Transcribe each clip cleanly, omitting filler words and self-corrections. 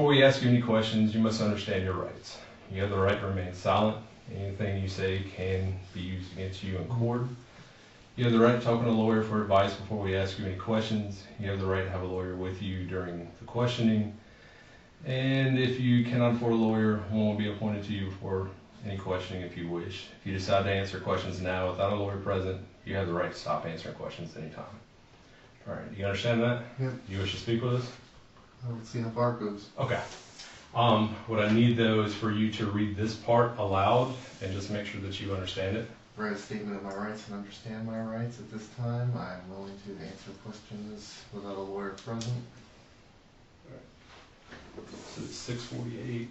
before we ask you any questions, you must understand your rights. You have the right to remain silent. Anything you say can be used against you in court. You have the right to talk to a lawyer for advice before we ask you any questions. You have the right to have a lawyer with you during the questioning. And if you cannot afford a lawyer, one will be appointed to you for any questioning if you wish. If you decide to answer questions now without a lawyer present, you have the right to stop answering questions anytime. All right, do you understand that? Yep. Do you wish to speak with us? Let's see how far it goes. Okay. What I need though is for you to read this part aloud and just make sure that you understand it. Write a statement of my rights and understand my rights. At this time, I am willing to answer questions without a lawyer present. So it's 6:48.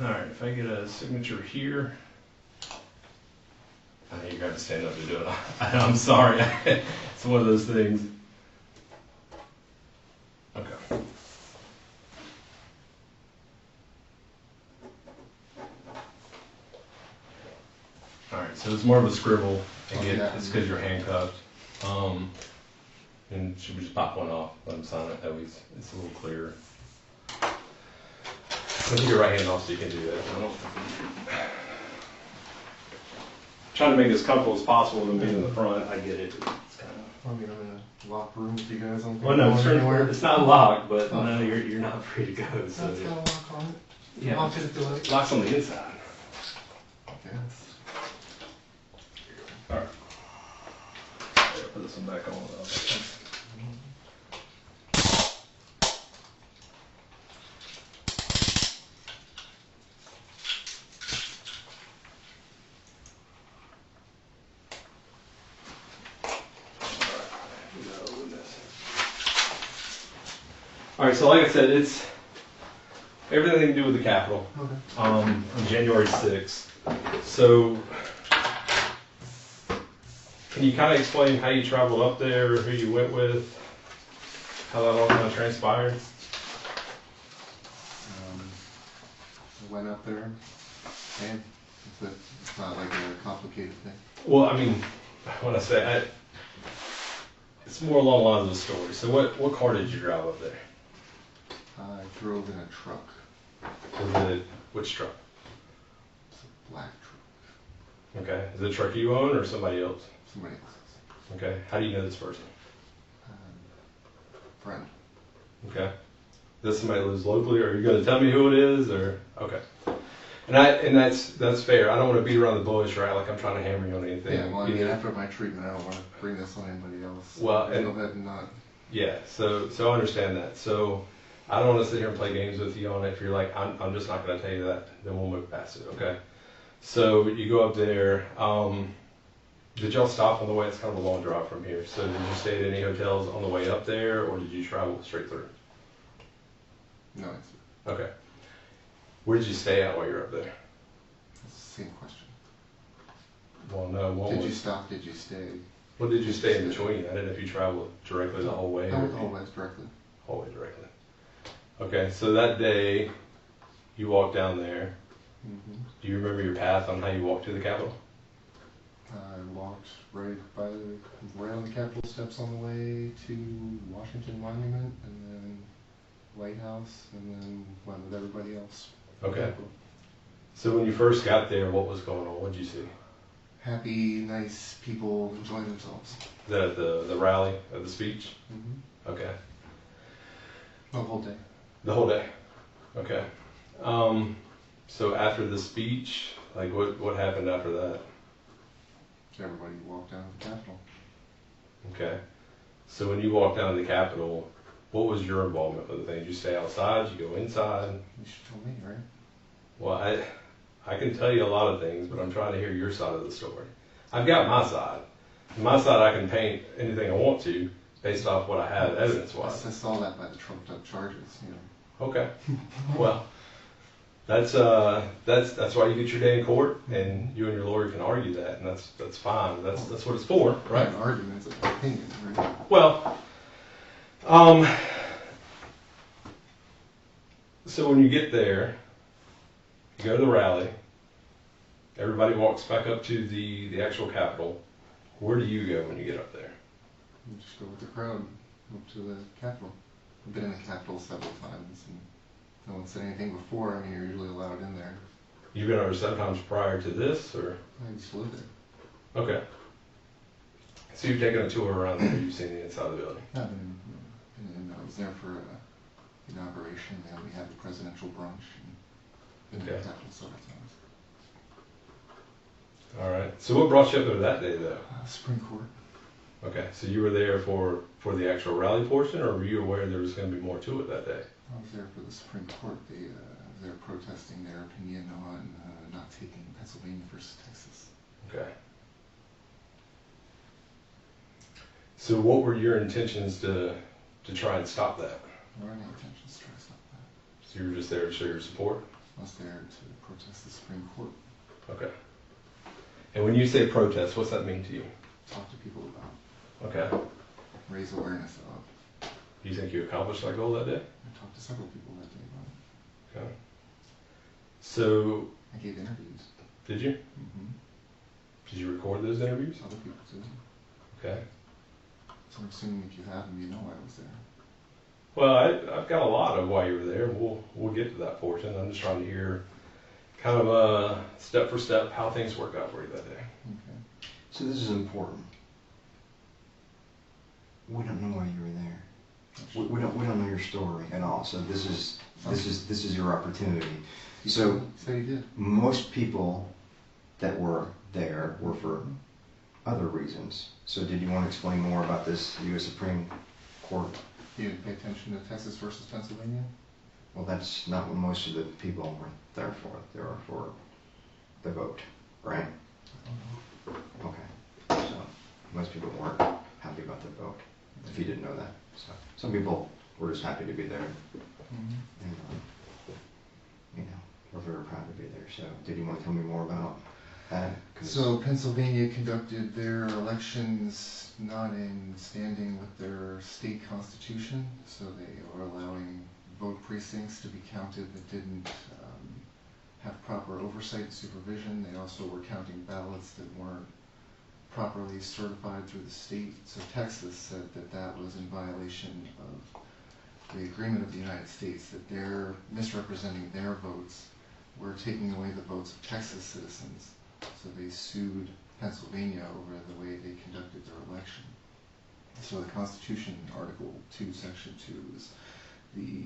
All right, if I get a signature here, I know you're going to stand up to do it. I'm sorry, it's one of those things. Okay. All right, so it's more of a scribble. Again, it's because you're handcuffed. And should we just pop one off? Let them sign it. That way it's a little clearer. Put your right hand off so you can do that. Trying to make it as comfortable as possible than being in the front. I get it. It's kind of. I mean, I'm in a locked room with you guys on. Well, no, it's not locked, but no, you're not free to go. So That's got a lock on it. yeah, Lock it to it. locks on the inside. Yes. All right. Put this one back on. All right, so like I said, it's everything to do with the Capitol. Okay. On January 6th. So, can you kind of explain how you traveled up there, who you went with, how that all kind of transpired? I went up there, and it's not like a complicated thing. Well, I mean, when I say it's more along the lines of the story. So, what car did you drive up there? I drove in a truck. Was it which truck? It's a black truck. Okay, is it a truck you own or somebody else? Somebody else's. Okay, how do you know this person? Friend. Okay, is this somebody who lives locally, or are you going to tell me who it is, or okay? And that's fair. I don't want to beat around the bush, right? Like I'm trying to hammer you on anything. Yeah, well, I mean, after my treatment, I don't want to bring this on anybody else. Well, and go ahead and not. Yeah, so I understand that. So I don't want to sit here and play games with you on it. If you're like, I'm just not going to tell you that, then we'll move past it, okay? So you go up there. Did y'all stop on the way? It's kind of a long drive from here. So did you stay at any hotels on the way up there, or did you travel straight through? No, it's Okay. Where did you stay at while you were up there? the same question. Well, no. Did you stop? Did you stay? What did you stay in between? I didn't know if you traveled directly the whole way. I went the whole way directly. Whole way directly. Okay, so that day you walked down there. Mm-hmm. Do you remember your path on how you walked to the Capitol? I walked right on the Capitol steps on the way to Washington Monument, and then White House, and then went with everybody else. Okay. Capitol. So when you first got there, what was going on? What did you see? Happy, nice people enjoying themselves. Is that at the rally of the speech? Mm-hmm. Okay. The whole day. The whole day. Okay. So after the speech, like what happened after that? Everybody walked down to the Capitol. Okay. So when you walked down to the Capitol, what was your involvement with the thing? Did you stay outside? Did you go inside? You should tell me, right? Well, I can tell you a lot of things, but I'm trying to hear your side of the story. I've got my side. My side, I can paint anything I want to. based off what I had I evidence-wise. saw that by the trumped up charges, you know. Okay. Well, that's why you get your day in court, and you and your lawyer can argue that, and that's fine. That's what it's for, right? An argument, it's an opinion, right? Well, so when you get there, you go to the rally. Everybody walks back up to the actual Capitol. Where do you go when you get up there? You just go with the crowd up to the Capitol. I've been in the Capitol several times, and no one said anything before. I mean, you're usually allowed in there. You've been over sometimes prior to this, or? I used to live there. Okay. So you've taken a tour around there. You've seen the inside of the building. I've been in, I was there for inauguration. Then we had the presidential brunch, and been in Okay. the Capitol several times. All right. So what brought you up there that day, though? Supreme Court. Okay. So you were there for the actual rally portion, or were you aware there was going to be more to it that day? I was there for the Supreme Court. They're protesting their opinion on not taking Pennsylvania versus Texas. Okay. So what were your intentions to try and stop that? There were any intentions to try to stop that. So you were just there to show your support? I was there to protest the Supreme Court. Okay. And when you say protest, what's that mean to you? Talk to people about, Okay. raise awareness of. Do you think you accomplished that goal that day? I talked to several people that day about Okay. So, it. I gave interviews. did you? Mm-hmm. Did you record those interviews? Other people too. Okay. So I'm assuming if you have them, you know I was there. Well, I've got a lot of why you were there. We'll get to that portion. I'm just trying to hear kind of step for step how things work out for you that day. Okay. So this is important. We don't know why you were there. We don't know your story at all. So this is your opportunity. So Say you did. most people that were there were for other reasons. So did you want to explain more about this U.S. Supreme Court? You didn't pay attention to Texas versus Pennsylvania? Well, that's not what most of the people were there for. They were for the vote, right? Okay. So most people weren't happy about the vote, if you didn't know that. So some people were just happy to be there. Mm-hmm. And, you know, we're very proud to be there. So did you want to tell me more about that? 'Cause So Pennsylvania conducted their elections not in standing with their state constitution, so they were allowing vote precincts to be counted that didn't have proper oversight and supervision. They also were counting ballots that weren't properly certified through the state. So Texas said that that was in violation of the agreement of the United States, that they're misrepresenting their votes, were taking away the votes of Texas citizens. So they sued Pennsylvania over the way they conducted their election. So the Constitution, Article 2, Section 2, is the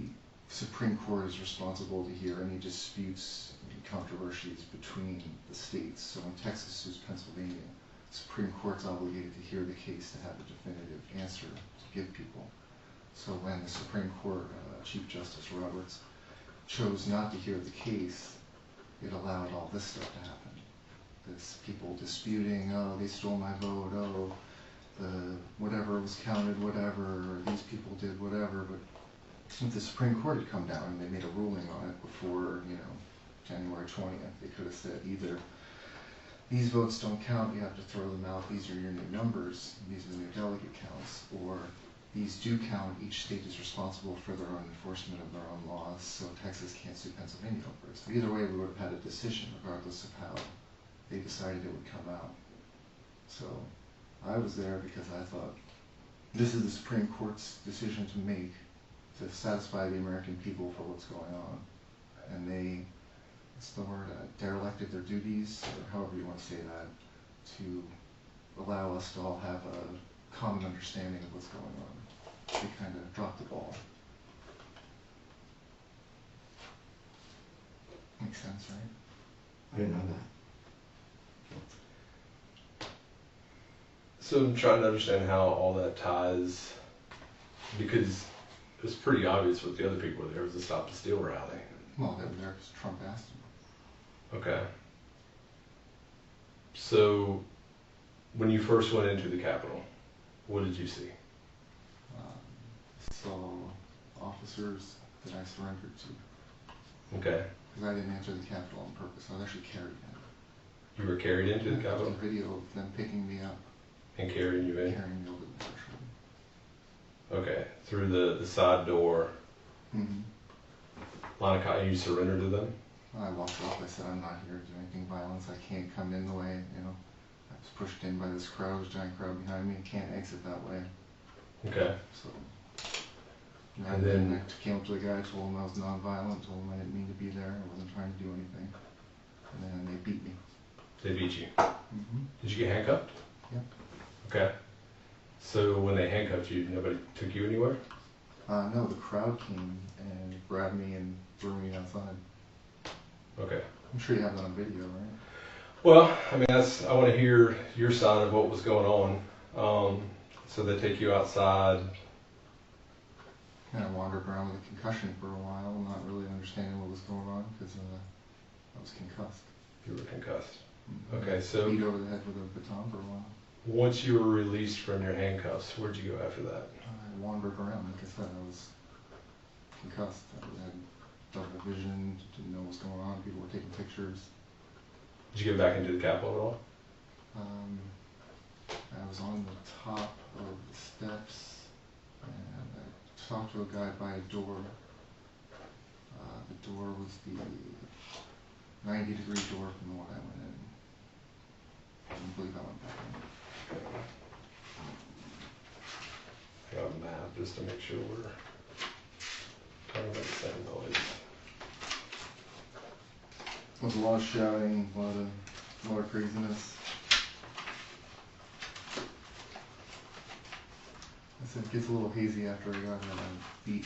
Supreme Court is responsible to hear any disputes and controversies between the states. So when Texas sues Pennsylvania, the Supreme Court's obligated to hear the case to have a definitive answer to give people. So when the Supreme Court, Chief Justice Roberts, chose not to hear the case, it allowed all this stuff to happen. This people disputing, oh, they stole my vote, oh, the whatever was counted, whatever, or these people did whatever. But since the Supreme Court had come down and they made a ruling on it before, January 20th, they could have said either these votes don't count, you have to throw them out, these are your new numbers, these are the new delegate counts, or these do count, each state is responsible for their own enforcement of their own laws, so Texas can't sue Pennsylvania over it. So either way, we would have had a decision regardless of how they decided it would come out. So I was there because I thought this is the Supreme Court's decision to make to satisfy the American people for what's going on. And they, what's the word, derelicted their duties, or however you want to say that, to allow us to all have a common understanding of what's going on. They kind of dropped the ball. Makes sense, right? I didn't know that. So I'm trying to understand how all that ties, because it was pretty obvious what the other people were there. It was a Stop the Steal rally. Well, they were there because Trump asked them. Okay. So when you first went into the Capitol, what did you see? saw officers that I surrendered to. Okay. Because I didn't enter the Capitol on purpose. I was actually carried in. You were carried into the There's Capitol a video of them picking me up, and carrying you in? carrying me over the threshold. Okay. Through the side door. Mm-hmm. Line of contact, you surrendered to them? I walked off. I said, I'm not here to do anything violence. I can't come in the way, you know. I was pushed in by this crowd, this giant crowd behind me. Can't exit that way. Okay. So, And then- I came up to the guy, told him I was nonviolent, told him I didn't mean to be there, I wasn't trying to do anything. And then they beat me. They beat you. Mm-hmm. Did you get handcuffed? Yep. Okay. So when they handcuffed you, nobody took you anywhere? No, the crowd came and grabbed me and threw me outside. Okay. I'm sure you have that on video, right? Well, I mean, I want to hear your side of what was going on. So they take you outside. Kind of wandered around with a concussion for a while, not really understanding what was going on because I was concussed. You were concussed. Mhm. Okay, so Beat over the head with a baton for a while. once you were released from your handcuffs, where'd you go after that? I wandered around, like I said, I was concussed. I had double vision, didn't know what was going on. People were taking pictures. Did you get back into the Capitol at all? I was on the top of the steps and I talked to a guy by a door. The door was the 90-degree door from the one I went in. I don't believe I went back in. I got a map just to make sure we're talking about the same noise. There was a lot of shouting, a lot of craziness. I said it gets a little hazy after I got beat.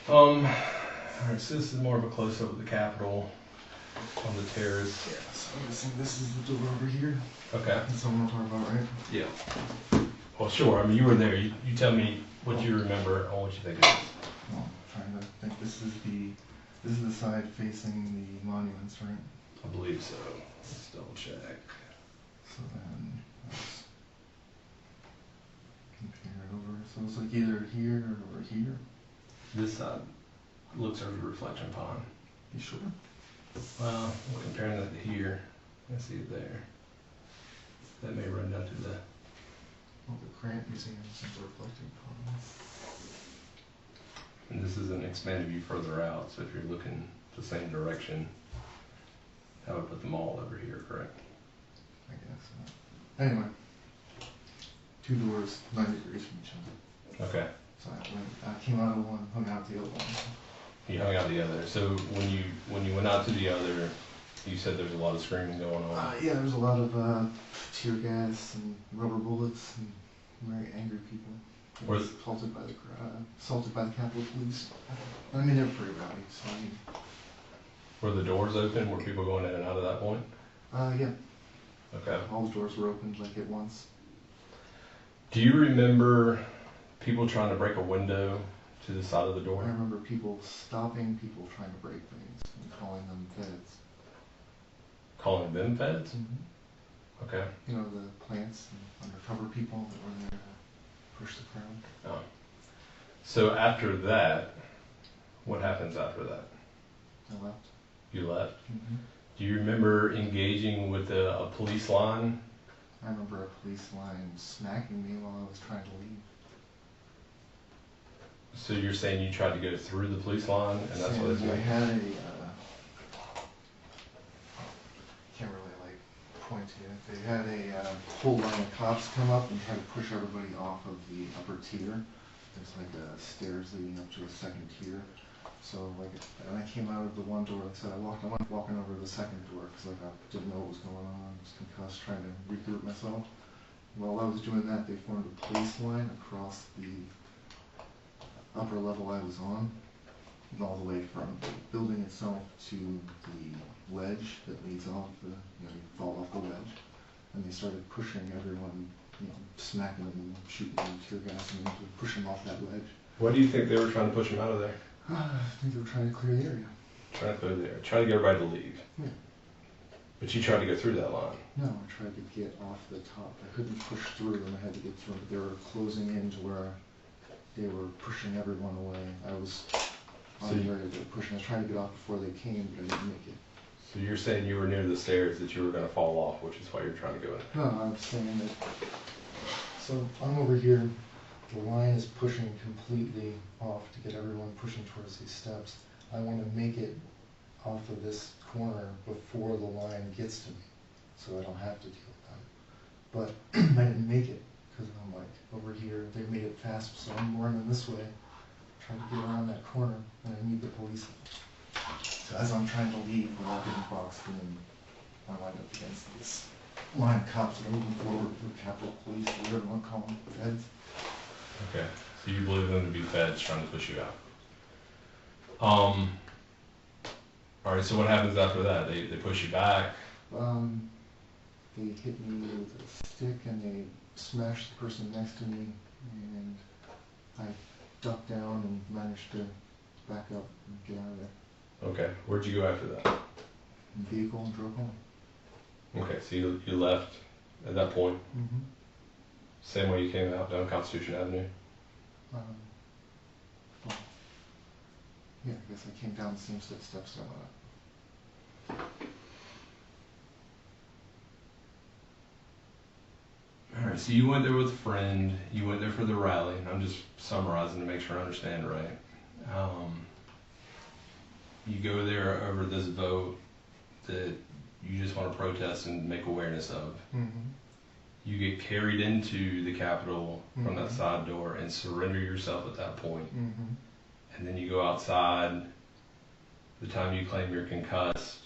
Alright, so this is more of a close-up of the Capitol on the terrace. Yeah, so I'm guessing this is the door over here. Okay. That's what I'm talking about, right? Yeah. Well, sure. I mean, you were there. You tell me what you remember on what you think it is. Well, I'm trying to think. This is the side facing the monuments, right? I believe so. Let's double check. So then let's compare it over. So it's like either here or here. This side looks over the reflection pond. You sure? Well, we're comparing that to here. I see it there. That may run down to the. Well, the Grant Museum is the reflecting pond. And this is an expanded view further out, so if you're looking the same direction, I would put them all over here, correct? I guess. Anyway, two doors, 9 degrees from each other. Okay. So I came out of one, hung out the other one. You hung out the other. So when you went out to the other, you said there's a lot of screaming going on. Yeah, there's a lot of tear gas and rubber bullets and very angry people. They were assaulted by the Capitol Police. I mean, they're pretty rowdy, so I mean. Were the doors open? Were people going in and out at that point? Yeah. Okay. All the doors were opened like at once. Do you remember people trying to break a window to the side of the I door? remember people stopping, people trying to break things and calling them feds. Calling them feds? Mm-hmm. Okay. You know, the plants and undercover people that were there to push the crowd. Oh. So after that, what happens after that? I left. You left? Mm-hmm. Do you remember engaging with a police line? I remember a police line smacking me while I was trying to leave. So you're saying you tried to go through the police line, and that's what it's They like? had a, can't really like point to it. They had a whole line of cops come up and try to push everybody off of the upper tier. There's like stairs leading up to a second tier. So like, and I came out of the one door, like I said, I went walking over to the second door, because like I didn't know what was going on, I was concussed, trying to regroup myself. While I was doing that, they formed a police line across the upper level I was on, all the way from the building itself to the ledge that leads off the, you fall off the ledge. And they started pushing everyone, smacking them, shooting them, tear gassing them, pushing off that ledge. What do you think they were trying to push him out of there? I think they were trying to clear the area. Trying to clear the area. Trying to get everybody to leave. Yeah. But you tried to go through that line. No, I tried to get off the top. I couldn't push through them. I had to get through. They were closing in to where they were pushing everyone away. I was on the area they were pushing. I was trying to get off before they came, but I didn't make it. So you're saying you were near the stairs that you were going to fall off, which is why you're trying to go in. No, I'm saying that. So I'm over here. The line is pushing completely off to get everyone pushing towards these steps. I want to make it off of this corner before the line gets to me, so I don't have to deal with them. But I didn't make it because I'm like over here. They made it fast, so I'm running this way, trying to get around that corner, and I need the police. So as I'm trying to leave, we're all getting boxed in, and I wind up against this line of cops that are moving forward, the Capitol Police, or whatever you want to call them, feds. Okay. So you believe them to be feds trying to push you out. All right. So what happens after that? They push you back. They hit me with a stick and they smashed the person next to me, and I ducked down and managed to back up and get out of there. Okay. Where'd you go after that? Vehicle and drove home. Okay. So you left at that point. Mm-hmm. Same way you came out, down Constitution Avenue. Well, yeah, I guess I came down the same steps I went up. All right, so you went there with a friend, you went there for the rally. I'm just summarizing to make sure I understand right. You go there over this vote that you just want to protest and make awareness of. Mm-hmm. You get carried into the Capitol from that Mhm. side door and surrender yourself at that point. Mm-hmm. And then you go outside, the time you claim you're concussed,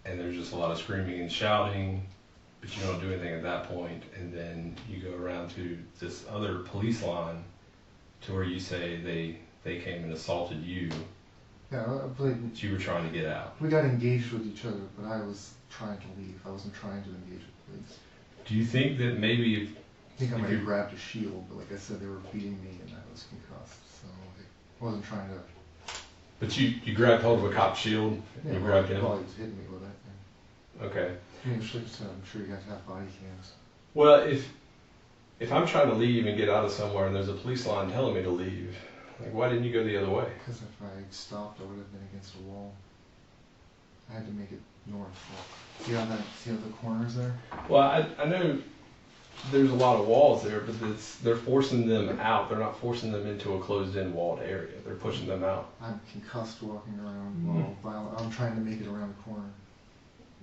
and there's just a lot of screaming and shouting, but you don't do anything at that point, and then you go around to this other police line to where you say they came and assaulted you, Yeah, that you were trying to get out. we got engaged with each other, but I was trying to leave. I wasn't trying to engage with police. Do you think that maybe I think I If might you- have grabbed a shield, but like I said, they were beating me and I was concussed, so I wasn't trying to. but you grabbed hold of a cop shield, Yeah, you grabbed him? Probably was hitting me with that thing. Okay. I mean, I'm sure you guys have body cams. Well, if I'm trying to leave and get out of somewhere and there's a police line telling me to leave, like why didn't you go the other way? Because if I stopped, I would have been against a wall. I had to make it north. See how the corners there? Well, I know there's a lot of walls there, but they're forcing them out. They're not forcing them into a closed-in walled area. They're pushing them out. I'm concussed walking around. While I'm trying to make it around the corner.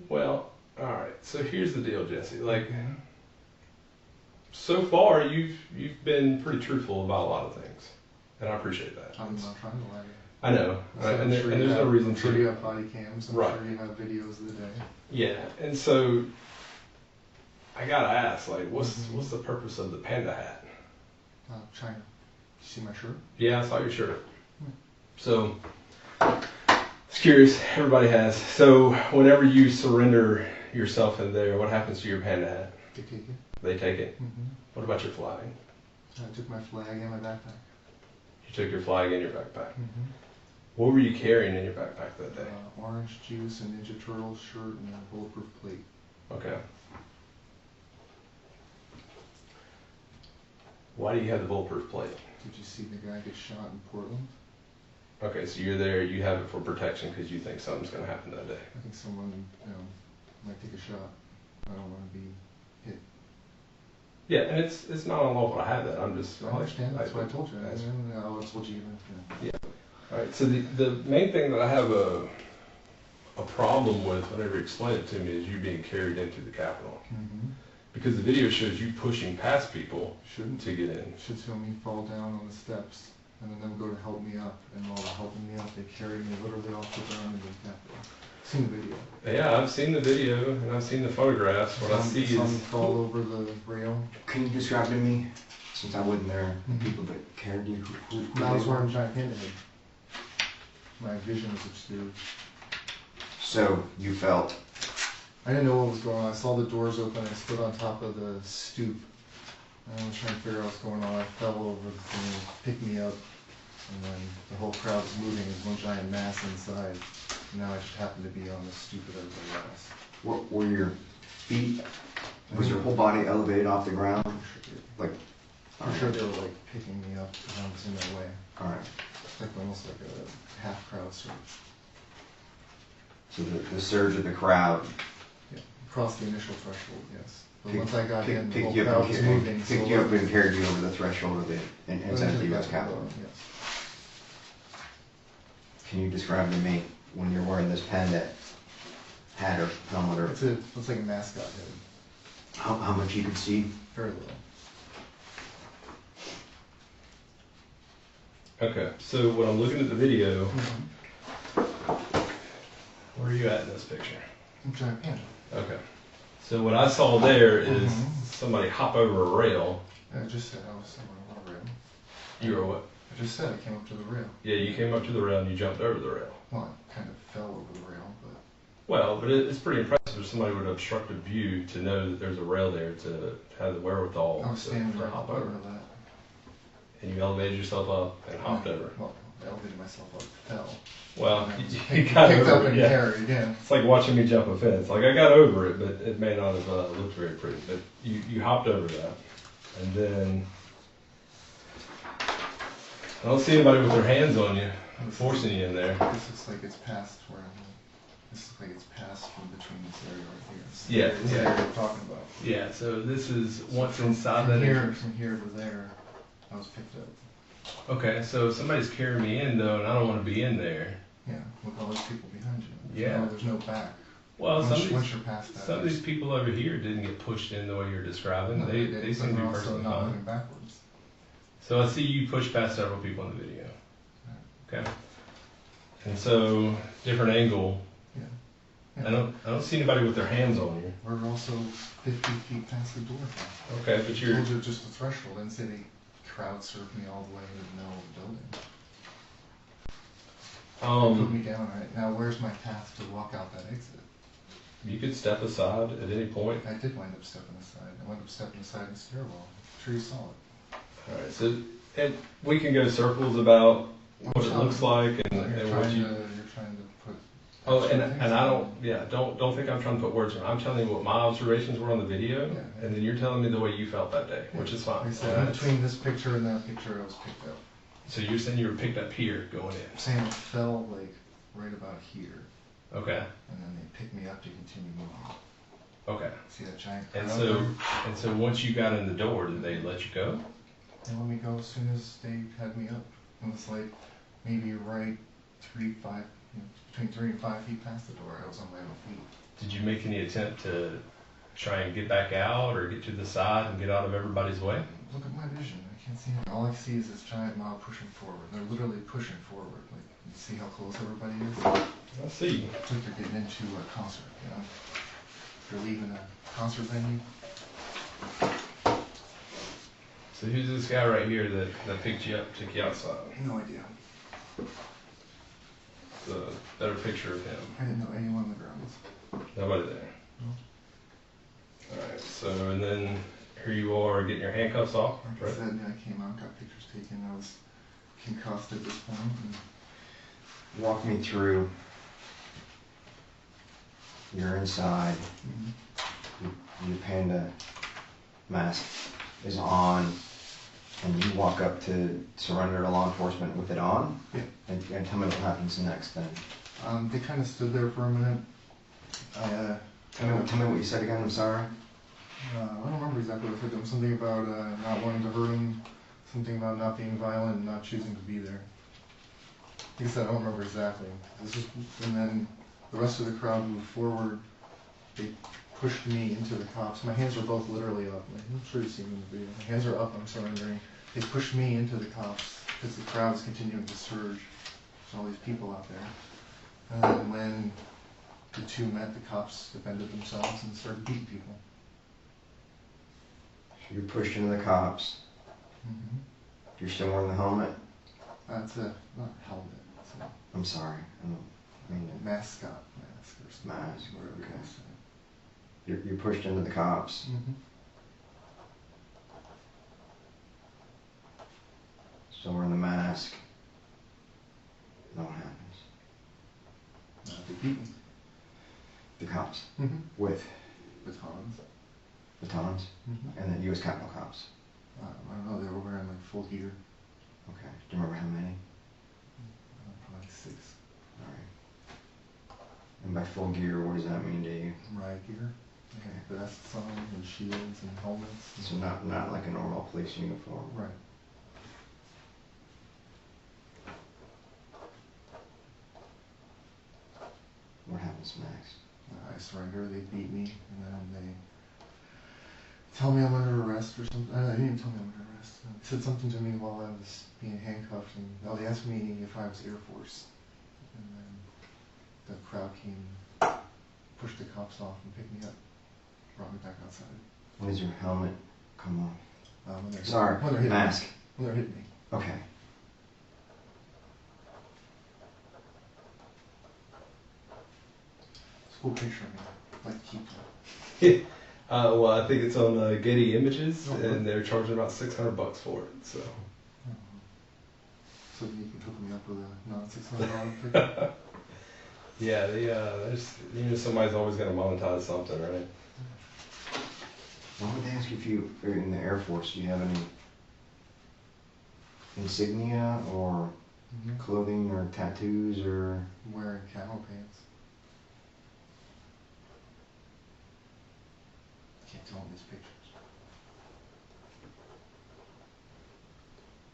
Well, all right. So here's the deal, Jesse. Like, so far you've been pretty truthful about a lot of things, and I appreciate that. I'm not trying to lie to you. I know, So and there's no reason I'm sure you to. have body cams. I'm Right. sure you have videos of the day. Yeah, and so I gotta ask, like, what's the purpose of the panda hat? China. You see my shirt? Yeah, I saw your shirt. So, it's curious, everybody has. So, whenever you surrender yourself in there, what happens to your panda hat? They take it. They take it. Mm-hmm. What about your flag? I took my flag and my backpack. You took your flag in your backpack. Mm-hmm. What were you carrying in your backpack that day? Orange juice, a Ninja Turtles shirt, and a bulletproof plate. Okay. Why do you have the bulletproof plate? Did you see the guy get shot in Portland? Okay, so you're there, you have it for protection because you think something's going to happen that day. I think someone, might take a shot. I don't want to be hit. Yeah, and it's not unlawful to have that. I'm just. I understand. That's why I told you. That's what you even. All right. So the main thing that I have a problem with whenever you explain it to me is you being carried into the Capitol, Mm-hmm. because the video shows you pushing past people Shouldn't. to get in. Should show me fall down on the steps. and then them go to help me up, and while they're helping me up, they carry me literally off the ground into the Capitol. Seen the video. Yeah, I've seen the video and I've seen the photographs. What I see Some is fall over the rail. Can you describe to me, since I wasn't there, the people that carried you? Who I was they were? wearing a giant panda head. My vision was obscured. So you felt. I didn't know what was going on. I saw the doors open. I stood on top of the stoop. I was trying to figure out what's going on. I fell over the thing, picked me up, and then the whole crowd was moving as one giant mass inside. And now I just happened to be on the stoop with everybody else. What were your feet? Was your whole body elevated off the ground? Like. I'm sure they were like picking me up because I was in their way. All right. It's like almost like a half crowd surge. So the surge of the crowd Yeah, across the initial threshold, yes. But Pick- once I got in, the picked whole you up crowd and was carried- moving. picked you up and carried you over the threshold of the inside the U.S. Capitol. Yes. Can you describe to me when you're wearing this panda hat or helmet or It's like a mascot head. how much you could see? Very little. okay. So when I'm looking at the video, where are you at in this picture? Giant panda. Okay. So what I saw there is Mhm. somebody hop over a rail. I just said I was somewhere on the rail. You were what? I just said I came up to the rail. Yeah, you came up to the rail and you jumped over the rail. Well, I kind of fell over the rail, but Well, but it's pretty impressive if somebody would obstruct a view to know that there's a rail there to have the wherewithal I was standing to right hop over over. that. And you elevated yourself up and hopped over. Well, I elevated myself up, fell. Well, And I was you picked got up over it, and yeah. carried, yeah. It's like watching me jump a fence. Like I got over it, but it may not have looked very pretty. But you hopped over that, and then I don't see anybody with their hands on you, forcing you in there. This looks like it's past where I'm. This looks like it's passed from between this area right here. This Yeah, This yeah. area I'm talking about. Yeah. So this is once From- inside from that. here, from here to there, I was picked up. Okay, so if somebody's carrying me in though, and I don't want to be in there. Yeah, with all those people behind you. Yeah. There's no back. Well, Once you're past that. some of these people over here didn't get pushed in the way you're describing. No, they didn't, seem to but be they're also perfectly not fine. moving backwards. So I see you push past several people in the video. Okay. And so different angle. Yeah. I don't see anybody with their hands on you. We're also 50 feet past the door now. Okay, but you're Those are just the threshold. I didn't say they crowd surfed me all the way into the middle of the building. They put me down right now. Where's my path to walk out that exit? you could step aside at any point. I did wind up stepping aside. I wound up stepping aside in the stairwell. I'm sure you saw it. All right, so and we can go circles about what it I'm looks like and, You're and trying what you. to put. Oh, and extra I things don't think I'm trying to put words in. I'm telling you what my observations were on the video, Yeah. and then you're telling me the way you felt that day, which is fine. Like I said, in between this picture and that picture, I was picked up. So you're saying you were picked up here going I'm in. saying it fell like right about here, Okay. and then they picked me up to continue moving. Okay. See that giant crowd And there? so once you got in the door, did they let you go? They let me go as soon as they had me up. It was like maybe right between 3 and 5 feet past the door. I was on my own feet. Did you make any attempt to try and get back out or get to the side and get out of everybody's way? Look at my vision. I can't see anything. All I see is this giant mob pushing forward. They're literally pushing forward. Like, you see how close everybody is? I see. It's like they're getting into a concert, you know? They're leaving a concert venue. So who's this guy right here that picked you up, took you outside? No idea. The better picture of him. I didn't know anyone on the grounds. Nobody there. No. Alright, so and then here you are getting your handcuffs off, Like right? I said, I came out, got pictures taken. I was concussed at this point. And, Walk me through. You're inside. Your panda mask is on, and you walk up to surrender to law enforcement with it on. Yeah. And tell me what happens next then. They kind of stood there for a minute. Tell me what you said again. I'm sorry. I don't remember exactly what I said to him. Something about not wanting to hurt him. Something about not being violent and not choosing to be there. Like I said, I don't remember exactly. And then the rest of the crowd moved forward. They pushed me into the cops. My hands were both literally up. I'm sure you've seen them in the video. My hands are up. I'm surrendering. They pushed me into the cops. because the crowd's continuing to surge. There's all these people out there. And then when the two met, the cops defended themselves and started beating people. You're pushed into the cops. Mm-hmm. You're still wearing the helmet? It's a, not a helmet, it's a I'm sorry. I don't mean to. mascot mask or something. Mask, Whatever okay. you say. You're pushed into the cops. Mm-hmm. Still wearing the mask. Then what happens? They beat me. The cops. Mm-hmm. With Batons. batons? Mm-hmm. And then U.S. Capitol cops. I don't know, they were wearing like full gear. Okay. Do you remember how many? Probably 6. Alright. And by full gear, what does that mean to you? Riot gear. They had vests on and shields and helmets. So not like a normal police uniform. Right. What happens next? I surrender, they beat me, and then they tell me I'm under arrest or something. They didn't even tell me I'm under arrest. They said something to me while I was being handcuffed, and they asked me if I was Air Force. And then the crowd came, pushed the cops off and picked me up, brought me back outside. When does your helmet come off? When they're Sorry, when they're hitting mask. Me. When they're hitting me. Okay. It's a cool picture of me. I'd like to keep that. Well, I think it's on Getty Images, Uh-huh. and they're charging about $600 for it. So So you can hook me up with a non-$600 picture. yeah, there's somebody's always going to monetize something, right? Why would they ask you if you're in the Air Force? Do you have any insignia or Mm-hmm. clothing or tattoos or? I'm wearing camo pants. Can't tell in these pictures.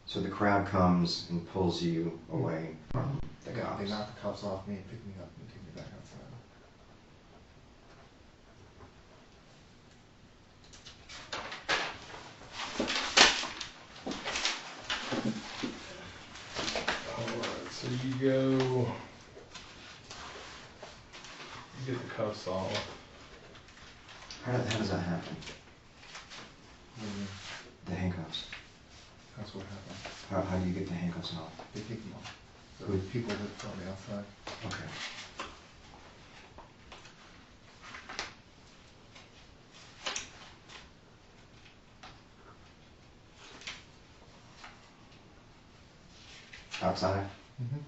So the crowd comes and pulls you away from the Yeah, cops. they knock the cops off me and pick me up and take me back outside. Alright, so you get the cuffs off. How does that happen? And The handcuffs. that's what happened. How do you get the handcuffs off? They take them off. So Who? people that brought me outside. Okay. Outside? Mm-hmm.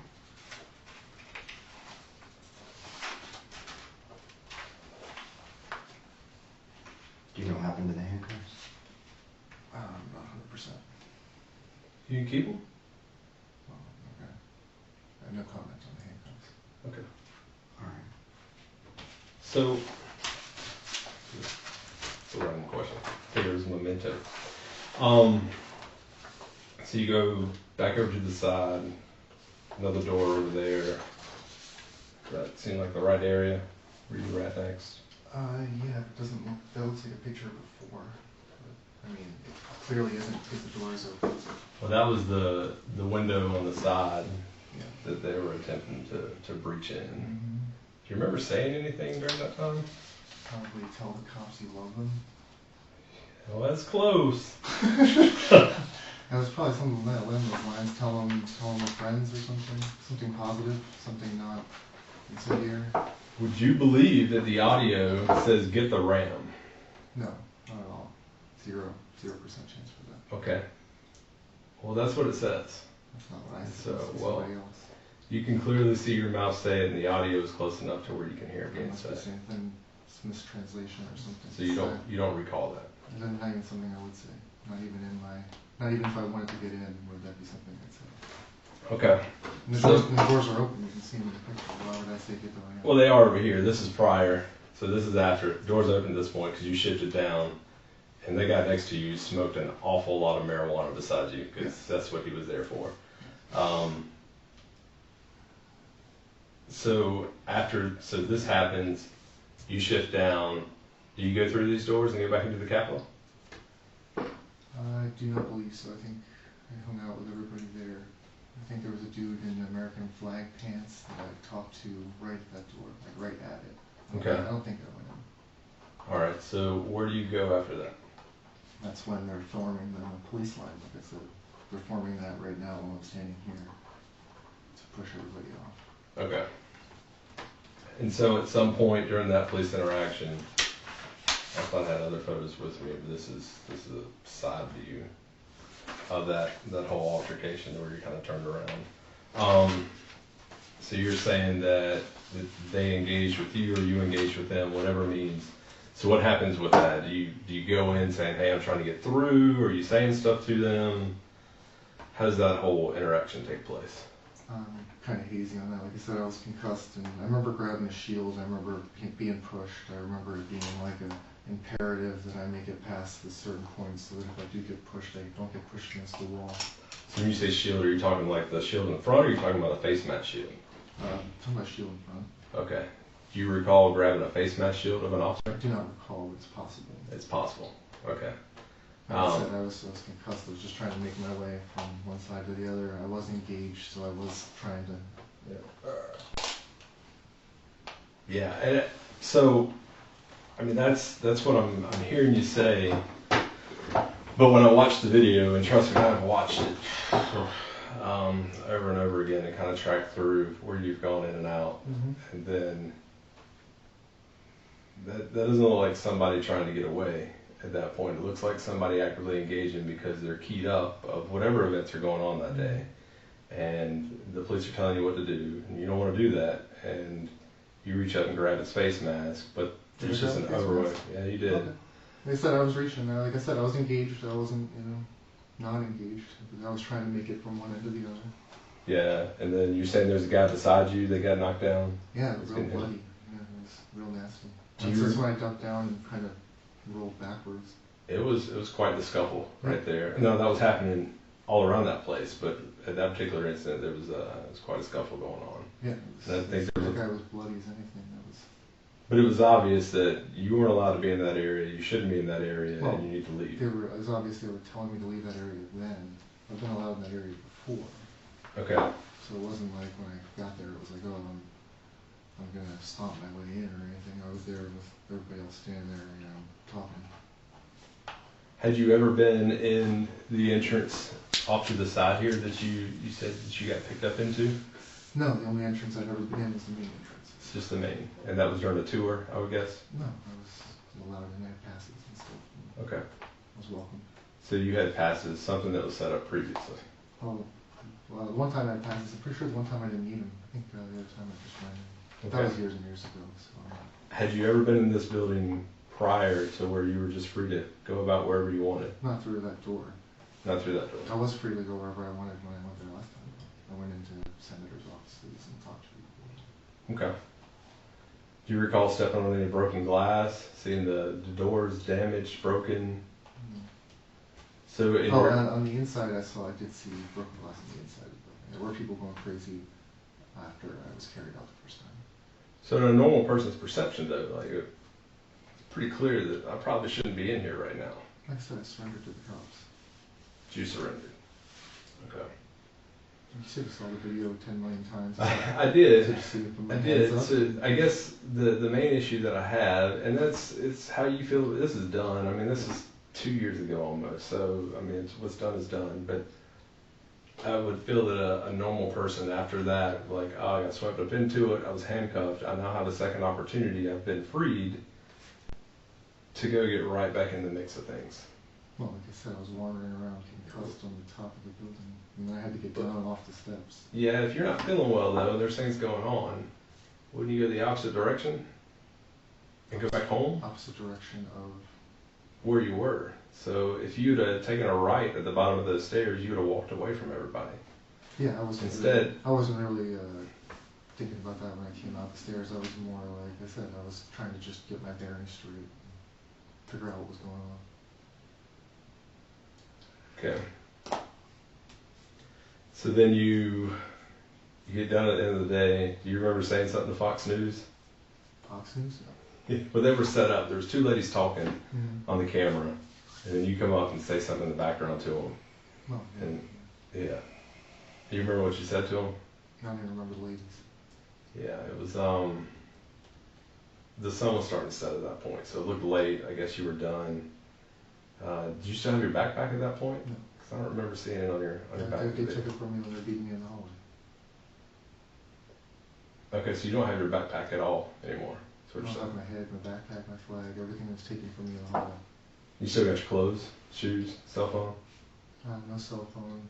Do you know what happened to the handcuffs? Not 100%. You can keep them? Well, okay. I have no comment on the handcuffs. Okay. Alright. So, it's a random question. Here's memento. So you go back over to the side, another door over there. That seemed like the right area where you were at next. Yeah, it doesn't look, that looks like a picture before. But, I mean, it clearly isn't because the door is open. Well, that was the window on the side Yeah. that they were attempting to breach in. Mm-hmm. Do you remember saying anything during that time? Probably tell the cops you love them. Well, that's close. That was probably something along those lines. Tell them we're friends or something. Something positive. Something not incendiary. Would you believe that the audio says get the RAM? No, not at all. 0% chance for that. Okay. Well, that's what it says. That's not what I said. So, It's well, somebody else. You can clearly see your mouth say it, and the audio is close enough to where you can hear it It being must be said. something, it's mistranslation or something. So you don't recall that. And then not even something I would say. Not even if I wanted to get in, would that be something I'd say. Okay. And the, So- doors, and the doors are open, you can see them in the picture. Why would I say get the RAM? Well, they are over here. This is prior, so this is after. Doors open at this point because you shifted down, and the guy next to you smoked an awful lot of marijuana beside you because that's what he was there for. So this happens, you shift down. Do you go through these doors and go back into the Capitol? I do not believe so. I think I hung out with everybody there. I think there was a dude in American flag pants that I talked to right at that door, like right at it. Okay. I don't think I went in. All right, so where do you go after that? That's when they're forming the police line, like I said. They're forming that right now while I'm standing here to push everybody off. Okay. And so at some point during that police interaction, I thought I had other photos with me, but this is a side view of that whole altercation where you kind of turned around. So you're saying that they engaged with you or you engaged with them, whatever it means. So what happens with that? Do you go in saying, hey, I'm trying to get through? Or are you saying stuff to them? How does that whole interaction take place? Kind of hazy on that. Like I said, I was concussed, and I remember grabbing a shield. I remember being pushed. I remember it being like an imperative that I make it past this certain point so that if I do get pushed, I don't get pushed against the wall. So when you say shield, are you talking like the shield in the front, or are you talking about a face mask shield? Talking about shield in front. Okay. Do you recall grabbing a face mask shield of an officer? I do not recall. It's possible. It's possible. Okay. Like I said, I was concussed. I was just trying to make my way from one side to the other. I was engaged, so I was trying to. Yeah, and so, I mean, that's what I'm hearing you say. But when I watched the video, and trust me, I've watched it over and over again and kind of tracked through where you've gone in and out, and then that doesn't look like somebody trying to get away. At that point, it looks like somebody actively engaging because they're keyed up of whatever events are going on that day, and the police are telling you what to do, and you don't want to do that, and you reach up and grab his face mask, but there's just an overwhelming. Yeah, you did. Okay. Like I said, I was reaching. Like I said, I was engaged. I wasn't, not engaged. I was trying to make it from one end to the other. Yeah, and then you're saying there's a guy beside you that got knocked down? Yeah, it was real bloody. Yeah, it was real nasty. Do That's when I ducked down and kind of rolled backwards. It was quite the scuffle right there. No, that was happening all around that place, but at that particular incident, there was quite a scuffle going on. Yeah, And I think there was guy was bloody as anything. That was. But it was obvious that you weren't allowed to be in that area. You shouldn't be in that area, Well, and you need to leave. It was obvious they were telling me to leave that area then. I've been allowed in that area before. Okay. So it wasn't like when I got there, it was like, oh, I'm gonna stomp my way in or anything. I was there with everybody else standing there, talking. Had you ever been in the entrance off to the side here that you said that you got picked up into? No, the only entrance I've ever been in was the main entrance. It's just the main, and that was during a tour, I would guess. No, I was allowed in. I had passes and stuff. Okay. I was welcome. So you had passes, something that was set up previously. Oh, well, the one time I had passes. I'm pretty sure the one time I didn't need them. I think the other time I just ran in. Okay. That was years and years ago. So. Had you ever been in this building prior to where you were just free to go about wherever you wanted? Not through that door. Not through that door. I was free to go wherever I wanted when I went there last time. I went into senators' offices and talked to people. Okay. Do you recall stepping on any broken glass, seeing the doors damaged, broken? So in your, on the inside, I did see broken glass on the inside of the building. There were people going crazy after I was carried out the first time. so in a normal person's perception, though, like it's pretty clear that I probably shouldn't be in here right now. Like I said, I surrendered to the cops. You surrendered. Okay. You should have saw the video 10 million times. I did. Did you see it from my I did. hands up? So I guess the main issue that I have, and it's how you feel that this is done. I mean, this is 2 years ago almost. So I mean, what's done is done. But I would feel that a normal person after that, like, oh, I got swept up into it. I was handcuffed. I now have a second opportunity. I've been freed to go get right back in the mix of things. Well, like I said, I was wandering around concussed on the top of the building. And then I had to get down and off the steps. Yeah, if you're not feeling well though, there's things going on. Wouldn't you go the opposite direction and go back home Opposite direction of. where you were? So if you'd have taken a right at the bottom of those stairs, you would have walked away from everybody. Yeah, I wasn't. Instead- I wasn't really thinking about that when I came out the stairs. I was more like I said. I was trying to just get my bearings straight, and figure out what was going on. Okay. So then you get done at the end of the day. Do you remember saying something to Fox News? Fox News? Well, they were set up. There was two ladies talking Mm-hmm. on the camera, and then you come up and say something in the background to them. Well, yeah. And Yeah. You remember what you said to him? I don't even remember the ladies. Yeah, it was, the sun was starting to set at that point, so it looked late. I guess you were done. Did you still have your backpack at that point? No. Because I don't remember seeing it on your back. They took it from me when they were beating me in the hallway. Okay, so you don't have your backpack at all anymore. I Sort of don't stuff. have my head, my backpack, my flag, everything was taken from me in the hallway. You still got your clothes, shoes, cell phone? No cell phone.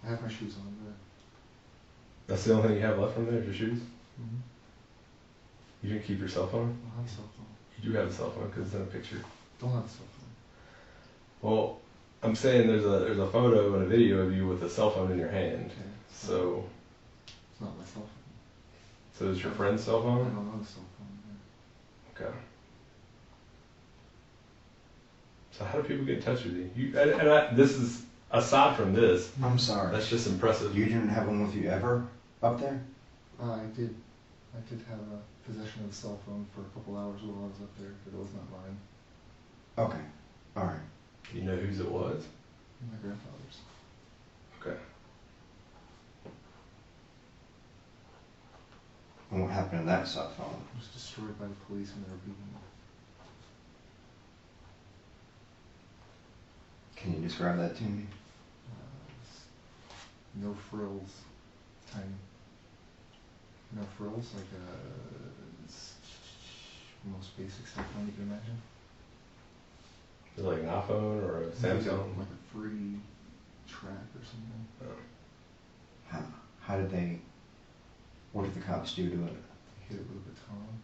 I have my shoes on, but... That's the only thing you have left from there, is your shoes? Mm-hmm. You didn't keep your cell phone? I don't have a cell phone. You do have a cell phone because it's in a picture. Don't have a cell phone. Well, I'm saying there's a photo and a video of you with a cell phone in your hand. Okay. So, It's not my cell phone. so is your friend's cell I phone? don't know the cell phone. Okay. So how do people get in touch with you? This is, aside from this, I'm sorry. that's just impressive. You didn't have one with you ever up there? I did have a possession of a cell phone for a couple hours while I was up there, but it was not mine. Okay. All right. You know whose it was? My grandfather's. Okay. And what happened to that cell phone? It was destroyed by the police when they were beating me. Can you describe that to me? No frills, tiny. No frills, like most basic cell phone you can imagine. Is it like an iPhone or a Samsung? Like a free track or something. Oh. How did they, what did the cops do to it? Hit it with a baton,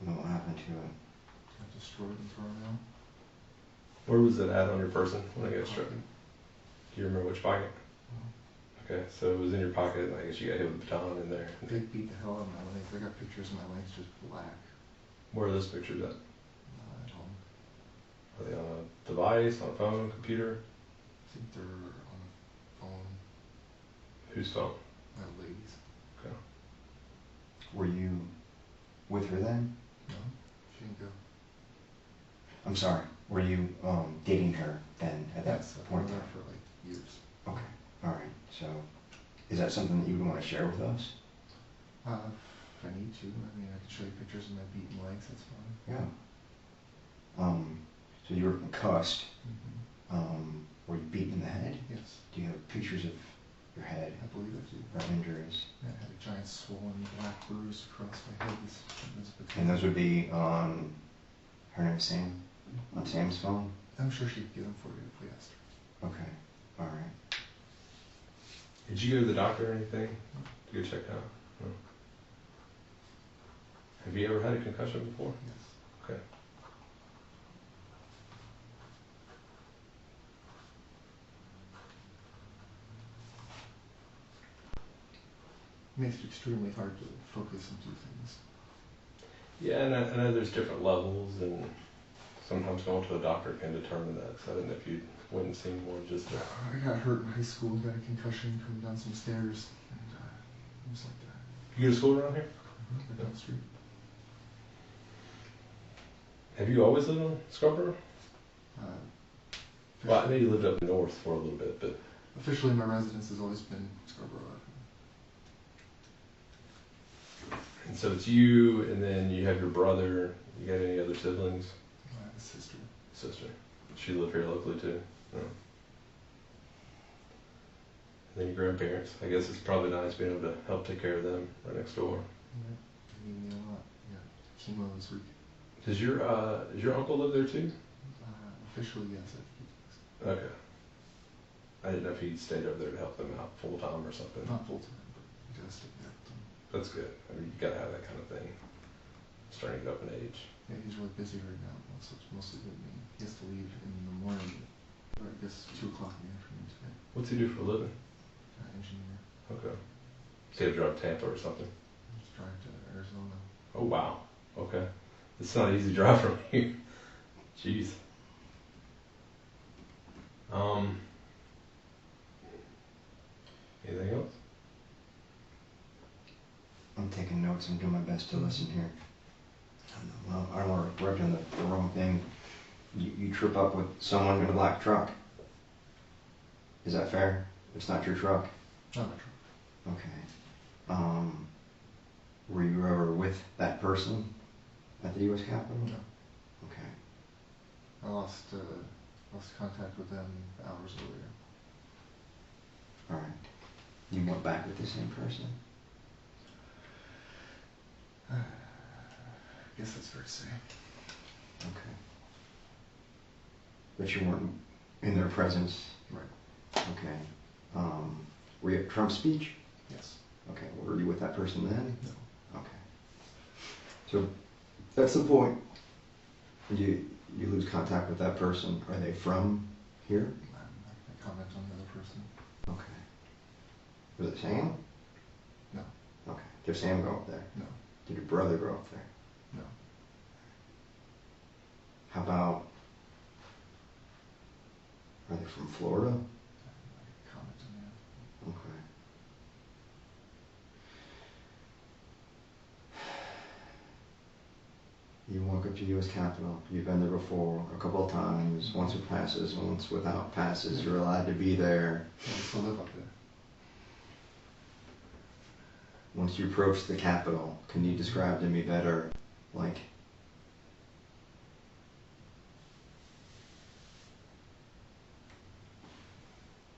And what happened to it? got destroyed and thrown out. Where was it at on your person when it got struck? Pocket. Do you remember which pocket? Okay, so it was in your pocket, and I guess you got hit with a baton in there. They beat the hell out of my legs. I got pictures of my legs just black. Where are those pictures at? At home. Are they on a device, on a phone, computer? I think they're on the phone. Whose phone? Ladies. Okay. Were you with her then? No, she didn't go. I'm sorry. Were you dating her then at that Yes, I've point? known her for like years. Okay. All right. So, is that something that you would want to share with us? If I need to, I mean, I can show you pictures of my beaten legs, that's fine. Yeah. So you were concussed. Mm-hmm. Were you beaten in the head? Yes, Do you have pictures of your head I believe I do. or injuries? I had a giant swollen black bruise across my head. And those would be on her name Sam? On Sam's phone? I'm sure she'd get them for you if we asked her. Okay. All right. Did you go to the doctor or anything to get checked out? No. Have you ever had a concussion before? Yes. Okay. Makes it extremely hard to focus and do things. Yeah, and I know there's different levels, and sometimes going to a doctor can determine that. So I didn't know if you went and seen more just to... I got hurt in high school, got a concussion coming down some stairs, and it was like that. You go to school around here? Right down the street. Have you always lived on Scarborough? Well, I know you lived up north for a little bit, but... Officially, my residence has always been Scarborough. And so it's you, and then you have your brother. You got any other siblings? I have a sister. Sister. She lived here locally too? No. And then your grandparents. I guess it's probably nice being able to help take care of them right next door. Yeah, they need me a lot. Yeah, chemo this week. Does your uncle live there too? Officially, yes. Okay. I didn't know if he stayed over there to help them out full time or something. Not full time, but he does take care of them. That's good. I mean, you gotta have that kind of thing. Starting to get up in age. Yeah, he's really busy right now, so it's mostly with me. He has to leave in the morning, or I guess 2 o'clock in the afternoon today. What's he do for a living? Engineer. Okay. So he had to drive to Tampa or something? Just drive to Arizona. Oh, wow. Okay. It's not an easy drive from here. Jeez. Anything else? I'm taking notes. I'm doing my best to listen here. Well, I don't want to correct on the wrong thing. You trip up with someone in a black truck. Is that fair? It's not your truck? Not my truck. Okay. Were you ever with that person at the U.S. Capitol? No. Okay. I lost contact with them hours earlier. All right. You went back with the same person? I guess that's fair to say. Okay. But you weren't in their presence? Right. Okay. Were you at Trump's speech? Yes. Okay. Were you with that person then? No. Okay. So that's the point. You lose contact with that person. Are they from here? I comment on the other person. Okay. Was it Sam? No. Okay. Did Sam go up there? No. Did your brother go up there? No. How about, are they from Florida? I comment on that. Okay. You walk up to U.S. Capitol. You've been there before a couple of times. Once with passes, once without passes. You're allowed to be there. I still live up there. Once you approach the Capitol, can you describe to me better, like,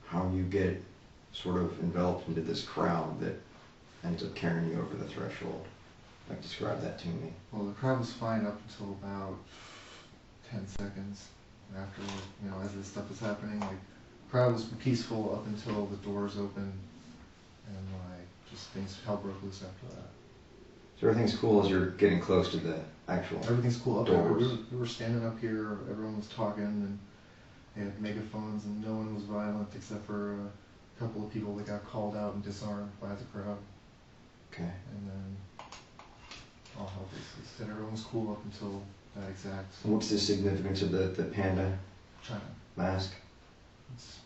how you get sort of enveloped into this crowd that ends up carrying you over the threshold? Like, describe that to me. Well, the crowd was fine up until about 10 seconds after, as this stuff was happening. Like, the crowd was peaceful up until the doors opened, and just things, hell broke loose after that. So everything's cool as you're getting close to the actual Everything's cool up there. doors. We were standing up here, everyone was talking, and they had megaphones, and no one was violent except for a couple of people that got called out and disarmed by the crowd. Okay. And then all hell basically said everyone was cool up until that exact What's the significance of the panda China. mask? It's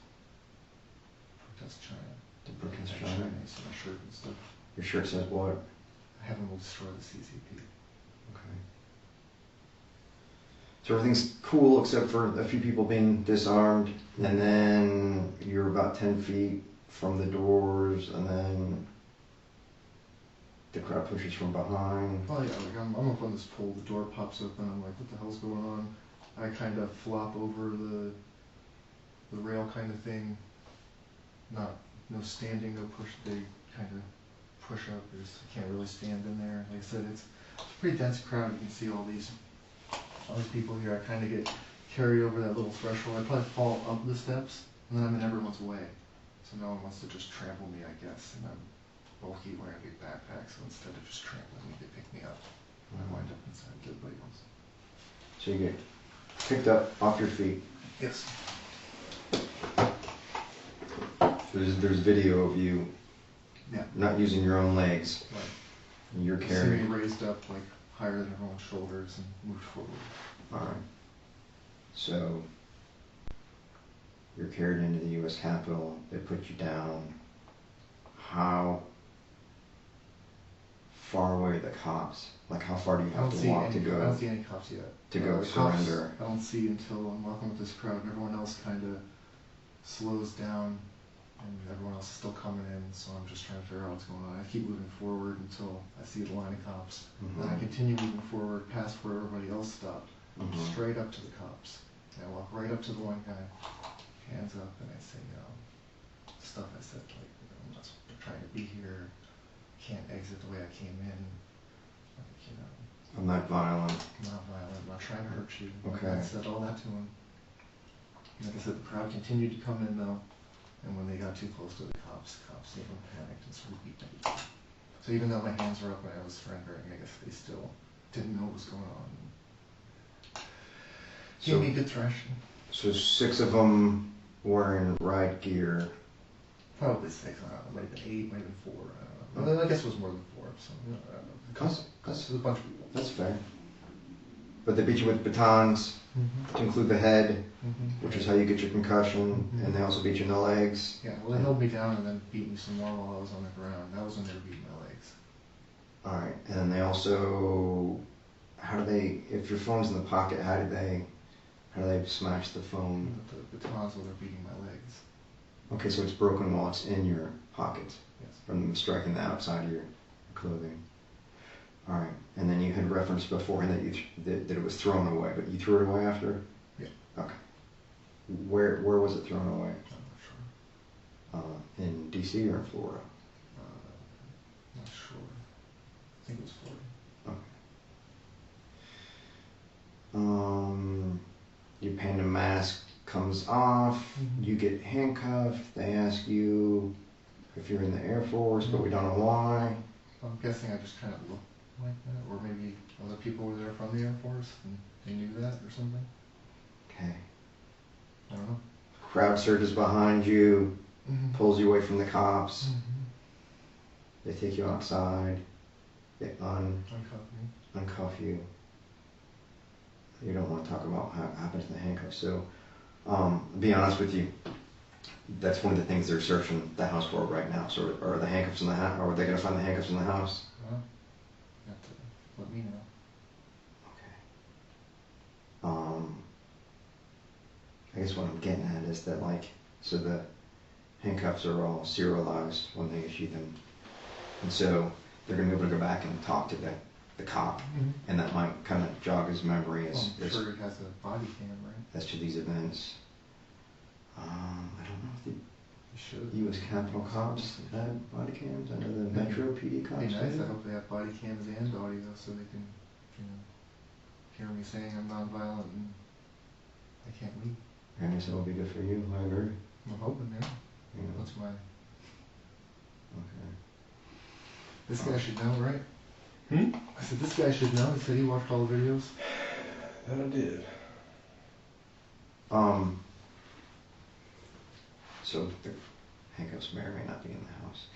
protest China. The protest Like China? Chinese on my shirt and stuff. Your shirt says what? Heaven will destroy the CCP. Okay. So everything's cool except for a few people being disarmed, and then you're about 10 feet from the doors, and then the crowd pushes from behind. Oh yeah, like I'm up on this pole, the door pops open, I'm like, what the hell's going on? I kind of flop over the rail kind of thing. No standing, no push, they kind of push up, you can't really stand in there. Like I said, it's a pretty dense crowd, you can see all these people here. I kind of get carried over that little threshold. I probably fall up the steps, and then I'm in everyone's way. So no one wants to just trample me, I guess, and I'm bulky wearing a big backpack, so instead of just trampling me, they pick me up, and I wind up inside the else. So you get picked up off your feet. Yes. There's video of you Yeah. not using your own legs. Right. And you're You see carried. me raised up like higher than everyone's shoulders and moved forward. Alright. So you're carried into the U.S. Capitol. They put you down. How far away are the cops? Like, how far do you have to walk to I go don't see any cops yet. to go The surrender? Cops, I don't see until I'm walking with this crowd and everyone else kind of slows down and everyone else is still coming in, so I'm just trying to figure out what's going on. I keep moving forward until I see the line of cops. Mhm. Then I continue moving forward past where everybody else stopped, Mhm. straight up to the cops. And I walk right up to the one guy, hands up, and I say, stuff I said, like, I'm not trying to be here, can't exit the way I came in. Like, I'm not violent. I'm not violent, I'm not trying to hurt you. Okay. I said all that to him. Like I said, the crowd continued to come in though, and when they got too close to the cops even panicked and started beating me. So even though my hands were up and I was surrendering, I guess they still didn't know what was going on. Gave me a good thrashing. So 6 of them wearing riot gear. Probably 6, I don't know, might have been 8, might have been 4, I don't know. Well, I guess it was more than 4, so I don't know. That's It was a bunch of people. That's fair. But they beat you with batons to include the head, which is how you get your concussion, and they also beat you in the legs. Yeah, well, they held me down and then beat me some more while I was on the ground. That was when they were beating my legs. Alright, and then they also, if your phone's in the pocket, how do they smash the phone? The batons while they're beating my legs. Okay, so it's broken while it's in your pockets Yes. from striking the outside of your clothing. All right, and then you had referenced beforehand that that it was thrown away, but you threw it away after? Yeah. Okay. Where was it thrown away? I'm not sure. In D.C. or in Florida? Not sure. I think it was Florida. Okay. Your panda mask comes off, you get handcuffed, they ask you if you're in the Air Force, but we don't know why. I'm guessing I just kind of looked like that, or maybe other people were there from the Air Force and they knew that or something. Okay. I don't know. Crowd surges behind you, pulls you away from the cops. They take you outside, they uncuff you. You don't want to talk about what happened to the handcuffs. So, to be honest with you, that's one of the things they're searching the house for right now. So, are the handcuffs in the house? Or are they going to find the handcuffs in the house? Well, you have to let me know. Okay. I guess what I'm getting at is that, like, so the handcuffs are all serialized when they issue them, and so they're going to be able to go back and talk to the cop, and that might kind of jog his memory Well, I'm sure he has a body cam, right? as to these events. I don't know if the He should. U.S. Capitol cops had body cams. I know the Metro PD cops It'd be nice. do. I hope they have body cams and audio so they can, hear me saying I'm nonviolent and I can't leave. I guess that would be good for you. I agree. I'm hoping, yeah. Yeah. That's my. Okay. This guy should know, right? Hmm? I said this guy should know. He said he watched all the videos. That I did. So the handcuffs may or may not be in the house.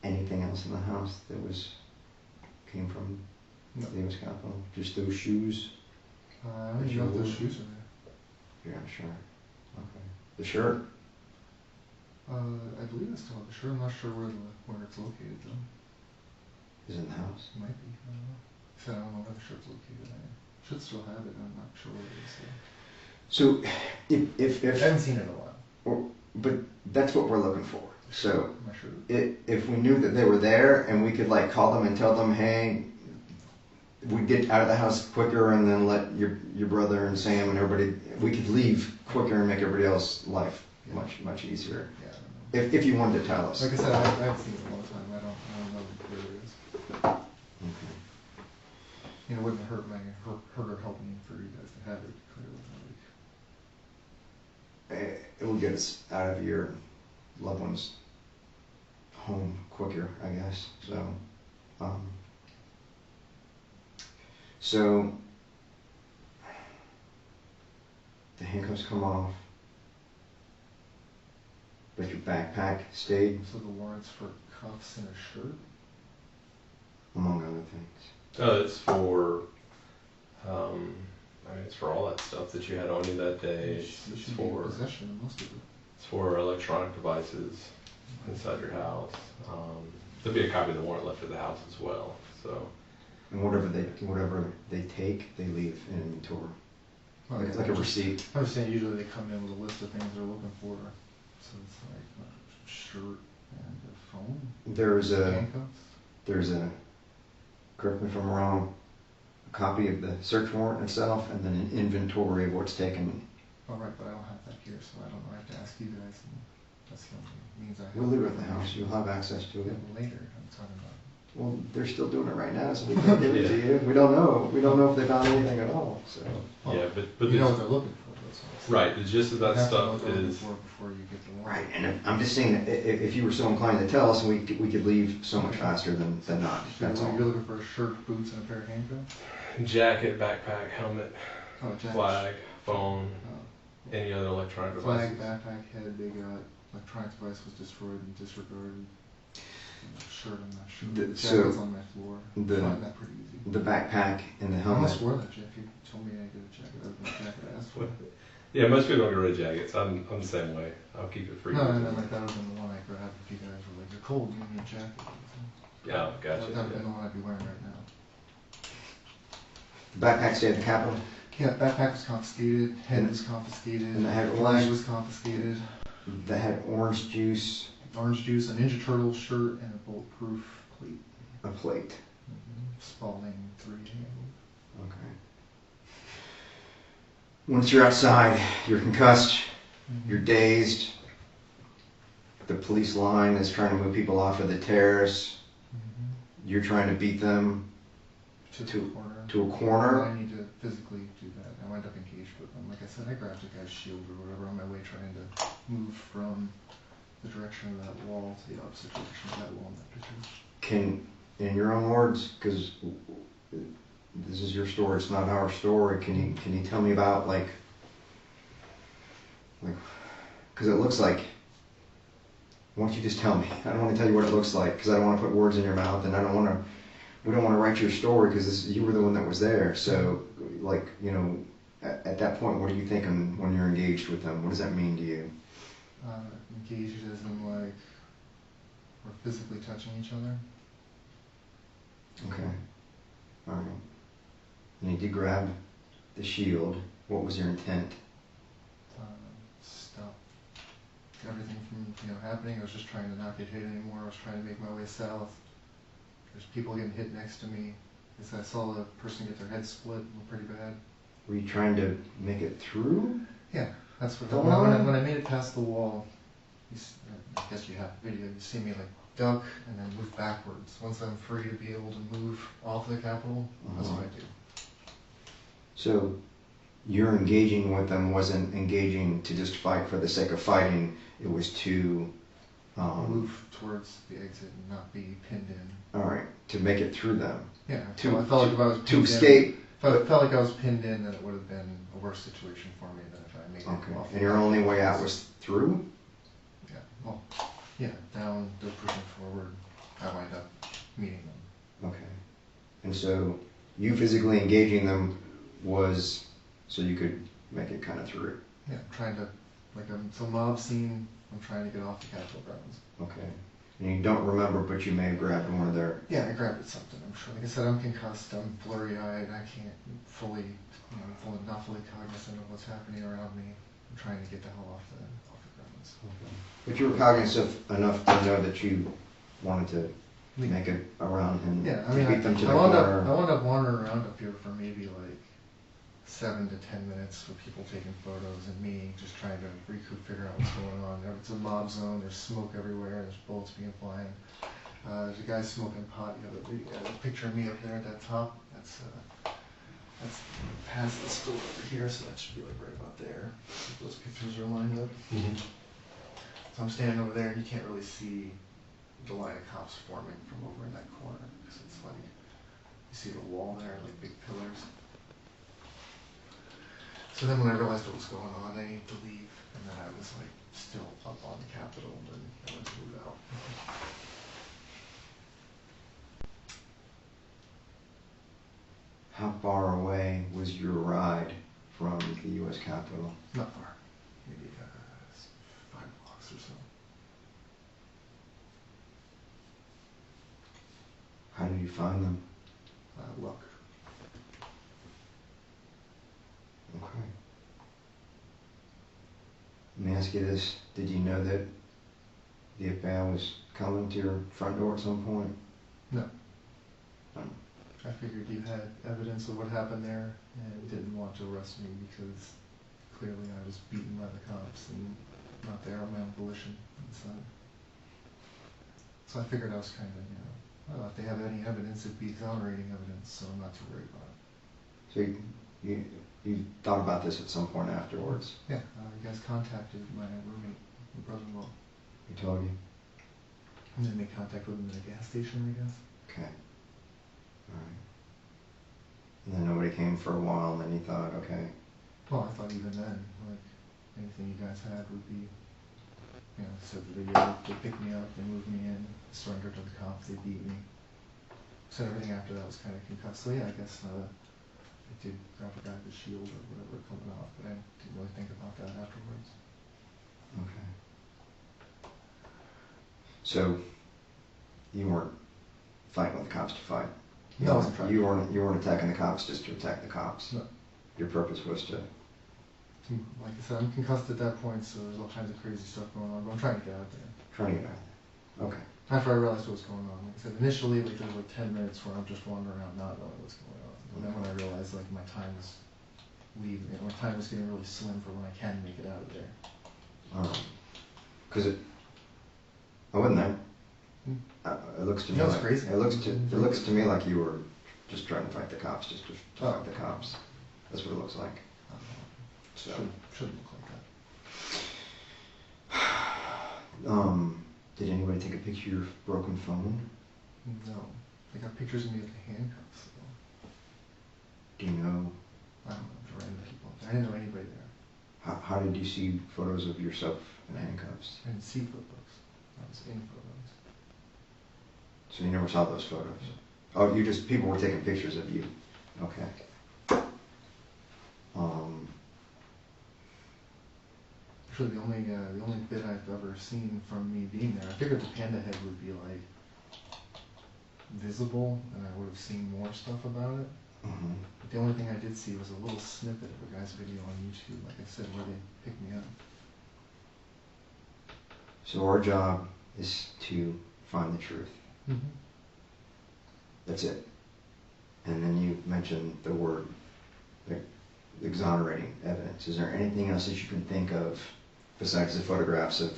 Anything else in the house that came from No. the U.S. Capitol? Just those shoes? I don't even know if those shoes are there. You're not sure. Okay. The shirt? I believe I still have the shirt. I'm not sure where it's located though. Is in the house. It might be. I don't know. So I don't know where the shirt's located. I should still have it. I'm not sure where it is. So if I haven't seen it in a while. but that's what we're looking for. So I'm not sure. if we knew that they were there and we could like call them and tell them, hey, we'd get out of the house quicker and then let your brother and Sam and everybody, we could leave quicker and make everybody else's life much easier. Yeah, I don't know. If you wanted to tell us. Like I said, I've seen it a long time. I don't know where it is. Okay. It wouldn't hurt or help me for you guys to have it. Clearly, It will get us out of your loved one's home quicker, I guess. So the handcuffs come off, but your backpack stayed, so the warrants for cuffs and a shirt. among other things. It's for, it's for all that stuff that you had on you that day. You It's should be in for, possession of most of it. it's for electronic devices inside your house. There'll be a copy of the warrant left at the house as well, so. And whatever they take, they leave in inventory, like a receipt. I was saying usually they come in with a list of things they're looking for. So it's like a shirt and a phone. There's a, correct me if I'm wrong, a copy of the search warrant itself and then an inventory of what's taken. Oh, right, but I don't have that here, so I don't know. I have to ask you guys. And that's the only means I have. We'll leave it at the house, you'll have access to it. Yeah, later, I'm talking about. Well, they're still doing it right now, so we can't give it to you. We don't know if they found anything at all, so. Yeah, but You know the- what they're looking for, that's what I'm saying. right, the gist of You that have to know stuff what they're looking is, for before you get the warrant. Right, and I'm just saying, that if you were so inclined to tell us, we could leave so much faster than not, So that's all. you're looking for a shirt, boots, and a pair of handcuffs? jacket, backpack, helmet, Oh, jacket. flag, phone, Oh. any other electronic Flag, devices. backpack, head, they got, electronic device was destroyed and disregarded. Shirt, I'm not sure. So, Jacket's on my floor. the- Find that pretty easy. The backpack and the I helmet. almost wore that, Jeff. You told me I get a jacket. That was the jacket I asked for. Yeah, most people don't get rid of jackets. I'm the same way. I'll keep it for you. No, and then like that would have been the one I grabbed if you guys were like, you're cold, you need a jacket. Yeah, gotcha. That would have been Yeah. the one I'd be wearing right now. The backpack stayed at the Capitol. Yeah, backpack was confiscated, head was confiscated, And the head flag was? was confiscated. that had orange juice, Orange juice, a Ninja Turtle shirt, and a bulletproof plate. a plate. Spalding 3 handle. Okay. Once you're outside, you're concussed, you're dazed. The police line is trying to move people off of the terrace. You're trying to beat them To the corner. to a corner. I need to physically do that. I wind up engaged with them. Like I said, I grabbed a guy's shield or whatever on my way trying to move from the direction of that wall to the opposite direction of that wall in that picture. Can, in your own words, because this is your story, it's not our story. Can you tell me about like, because it looks like. Why don't you just tell me? I don't want to tell you what it looks like because I don't want to put words in your mouth, and I don't want to. We don't want to write your story because you were the one that was there. So, like, you know, at that point, what are you thinking when you're engaged with them? What does that mean to you? Engaged as in like we're physically touching each other. Okay. All right. And you did grab the shield. What was your intent? Stop everything from happening. I was just trying to not get hit anymore. I was trying to make my way south. There's people getting hit next to me. I saw the person get their head split pretty bad. Were you trying to make it through? Yeah, that's what. The When wall? I made it past the wall, I guess you have video. You see me like duck and then move backwards. Once I'm free to be able to move off the Capitol, that's what I do. So, your engaging with them wasn't engaging to just fight for the sake of fighting. It was to Move towards the exit and not be pinned in. all right, to make it through them. Yeah, To- I felt like if I was pinned To in, escape. if I felt like I was pinned in, then it would have been a worse situation for me than if I made Okay. it off. And your only way out was through? Yeah, well, yeah, down, they're pushing forward. I wind up meeting them. Okay. And so you physically engaging them was so you could make it kind of through. Yeah, I'm trying to, like, it's a mob scene. I'm trying to get off the Capitol grounds. Okay. And you don't remember, but you may have grabbed one of their. Yeah, I grabbed at something. I'm sure. Like I said, I'm concussed. I'm blurry-eyed. I can't fully, not fully cognizant of what's happening around me. I'm trying to get the hell off the grounds. But you were cognizant enough to know that you wanted to make it around and Yeah, I mean, beat them to the I wound corner. up wandering around up here for maybe like 7 to 10 minutes with people taking photos and me just trying to figure out what's going on. It's a mob zone. There's smoke everywhere. There's bullets being flying. There's a guy smoking pot. You have a picture of me up there at that top. That's past the store over here, so that should be like right about there. Those pictures are lined up. So I'm standing over there, and you can't really see the line of cops forming from over in that corner because it's like you see the wall there, like big pillars. So then when I realized what was going on, I needed to leave, and then I was like still up on the Capitol, and then I went to move out. How far away was your ride from the U.S. Capitol? Not far, maybe 5 blocks or so. How did you find them? Luck. Okay. Let me ask you this. Did you know that the FBI was coming to your front door at some point? No. No. I figured you had evidence of what happened there and didn't want to arrest me because clearly I was beaten by the cops and not there on my own volition. So I figured I was kind of, well, if they have any evidence, it'd be exonerating evidence, so I'm not too worried about it. So you thought about this at some point afterwards? Yeah, you guys contacted my roommate, my brother-in-law, He told you? and then made contact with him at a gas station, I guess. Okay. Alright. And then nobody came for a while, and then you thought, okay. Well, I thought even then, like, anything you guys had would be, said the video, they picked me up, they moved me in, surrendered to the cops, they beat me. So everything after that was kind of concussed. So yeah, I guess I did grab a guy with a shield or whatever coming off, but I didn't really think about that afterwards. Okay. So, you weren't fighting with the cops to fight? No, I wasn't trying. You weren't attacking the cops just to attack the cops? No. Your purpose was to Like I said, I'm concussed at that point, so there's all kinds of crazy stuff going on, but I'm trying to get out there. Trying to get out there. Okay. After I realized what was going on, like I said, initially, like there was like 10 minutes where I'm just wandering around not knowing what's going on. And then when I realized like my time was leaving, my time was getting really slim for when I can make it out of there. Because I wasn't there. Hmm. It looks to me That was like crazy. it looks to me like you were just trying to fight the cops, just to fight the cops. That's what it looks like. So Shouldn't look like that. Did anybody take a picture of your broken phone? No. They got pictures of me with the handcuffs. So. Do you know? I don't know, random people. I didn't know anybody there. How did you see photos of yourself in handcuffs? I didn't see photos. I was in photos. So you never saw those photos? Oh, people were taking pictures of you. Okay. Actually, the only bit I've ever seen from me being there, I figured the panda head would be like visible, and I would have seen more stuff about it. Mm-hmm. But the only thing I did see was a little snippet of a guy's video on YouTube, like I said, where they picked me up. So our job is to find the truth. Mm-hmm. That's it. And then you mentioned the word exonerating evidence. Is there anything else that you can think of besides the photographs of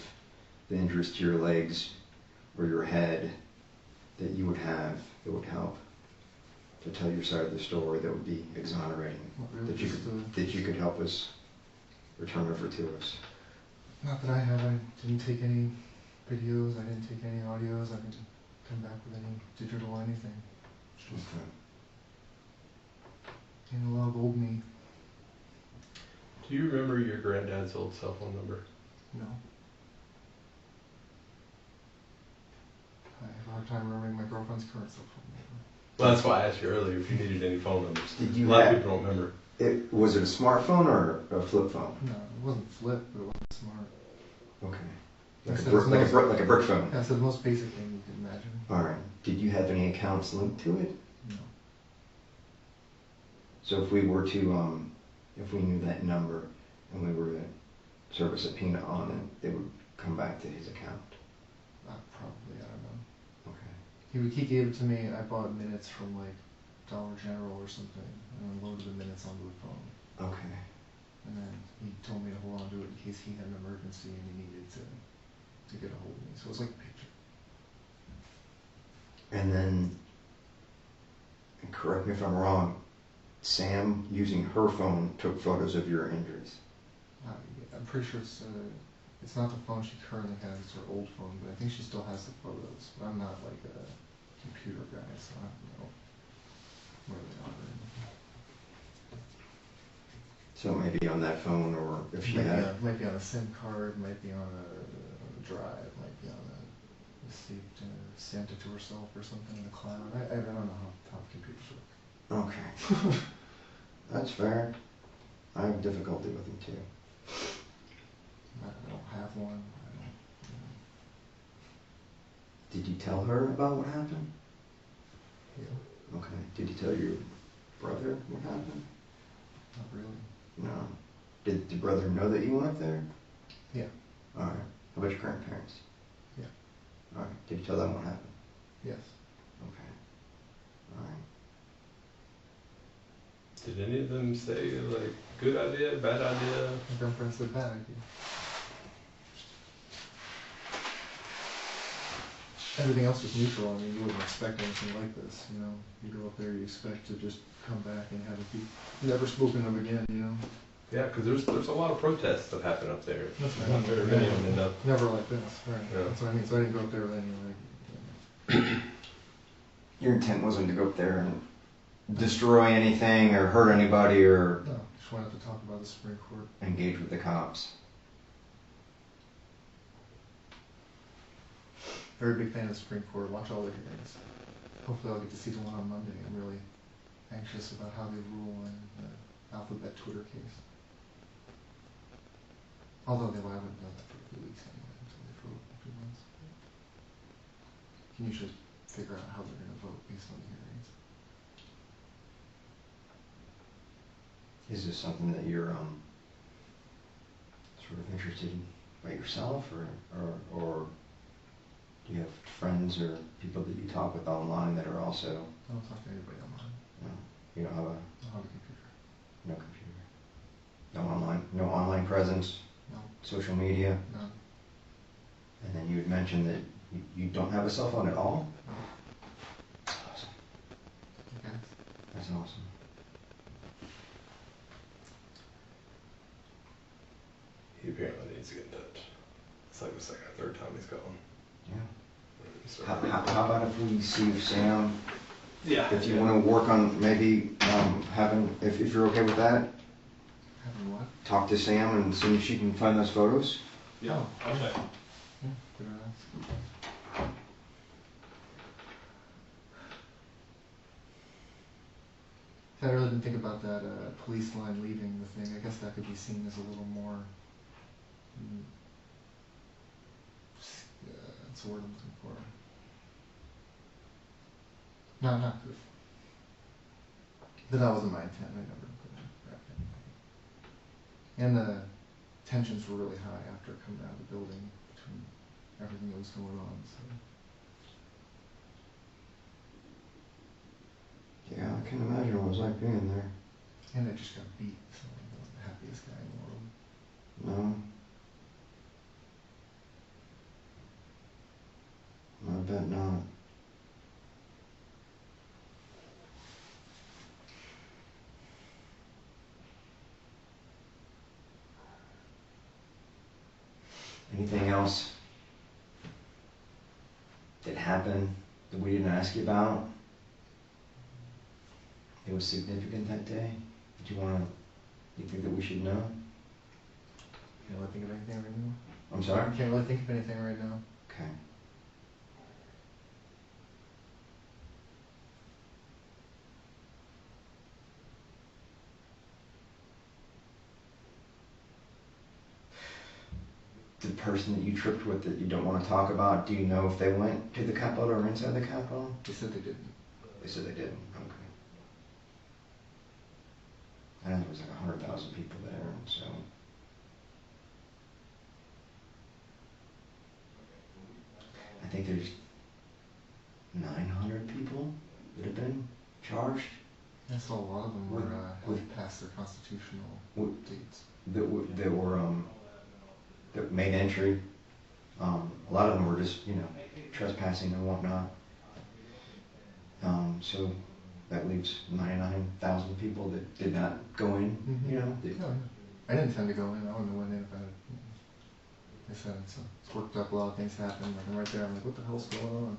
the injuries to your legs or your head that you would have that would help to tell your side of the story that would be exonerating? Really that you could help us return over to us? Not that I have. I didn't take any videos. I didn't take any audios. I didn't come back with any digital anything. It's just a lot of old me. Do you remember your granddad's old cell phone number? No. I have a hard time remembering my girlfriend's current cell phone number. Well, that's why I asked you earlier if you needed any phone numbers. Did you a lot have- of people don't remember. Was it a smartphone or a flip phone? No, it wasn't flip, but it wasn't smart. Okay. I Like said like a brick phone? Yeah, it's the most basic thing you can imagine. Alright. Did you have any accounts linked to it? No. So if we were to, if we knew that number and we were to serve a subpoena on it, it would come back to his account? Probably, I don't know. Okay. He gave it to me. I bought minutes from like Dollar General or something, and then loaded the minutes onto the phone. Okay. And then he told me to hold on to it in case he had an emergency and he needed to get a hold of me. So it was like a picture. And then, and correct me if I'm wrong, Sam, using her phone, took photos of your injuries. I'm pretty sure it's not the phone she currently has, it's her old phone, but I think she still has the photos. But I'm not like a computer guy, so I don't know where they are. So maybe on that phone, or if she Might be on a SIM card, might be on a drive, might be on a receipt, sent it to herself or something in the cloud. I don't know how computers work. Okay. That's fair. I have difficulty with them too. I don't have one. Did you tell her about what happened? Yeah, Okay. Did you tell your brother what happened? not really. No. Did your brother know that you went there? Yeah. Alright. How about your grandparents? Yeah. Alright. Did you tell them what happened? Yes. Okay. Alright. Did any of them say, like, good idea, bad idea? My girlfriend said bad idea. Everything else was neutral. I mean, you wouldn't expect anything like this, you know. You go up there, you expect to just come back and have it be never spoken of again, you know. Yeah, because there's a lot of protests that happen up there. That's right. Not very many of them end up. Never like this, right. Yeah. That's what I mean. So I didn't go up there with any like, Your intent wasn't to go up there and destroy anything or hurt anybody or no, just wanted to talk about the Supreme Court. engage with the cops. Very big fan of the Supreme Court. Watch all the hearings. Hopefully I'll get to see the one on Monday. I'm really anxious about how they rule in the Alphabet Twitter case. Although they haven't done that for a few weeks anyway, until they vote in a few months. You can usually figure out how they're going to vote based on the hearings. Is this something that you're sort of interested by yourself, or do you have friends or people that you talk with online that are also? I don't talk to anybody online. No, you don't have I don't have a computer. no computer, no online presence, No, social media, none. and then you had mentioned that you don't have a cell phone at all. No. That's awesome. I guess. That's awesome. He apparently needs to get in touch. It's like the second or third time he's calling. Yeah. How about if we see if Sam, Yeah. if you want to work on maybe having, if you're okay with that, Having what? talk to Sam and see if she can find those photos. Yeah, I'll check. Yeah, good ask. I really didn't think about that police line leaving the thing. I guess that could be seen as a little more. That's the word I'm looking for. No, not good. But that wasn't my intent. I never put that in. And the tensions were really high after coming out of the building between everything that was going on. So. Yeah, I can imagine what it was like being there. And I just got beat, so I wasn't the happiest guy in the world. No. I bet not. Anything else that happened that we didn't ask you about? It was significant that day? You think that we should know? Can't really think of anything right now. I'm sorry? I can't really think of anything right now. Okay. The person that you tripped with that you don't want to talk about, do you know if they went to the Capitol or inside the Capitol? They said they didn't. They said they didn't. Okay. I know there was like 100,000 people there, so. I think there's 900 people that have been charged I saw a lot of them were With- had passed their constitutional with- dates. that made entry. A lot of them were just, trespassing and whatnot. So that leaves 99,000 people that did not go in, that- No, yeah. I didn't intend to go in. I wouldn't have went in if I had. They said it's worked up. A lot of things happened. Like I'm right there. I'm like, what the hell's going on?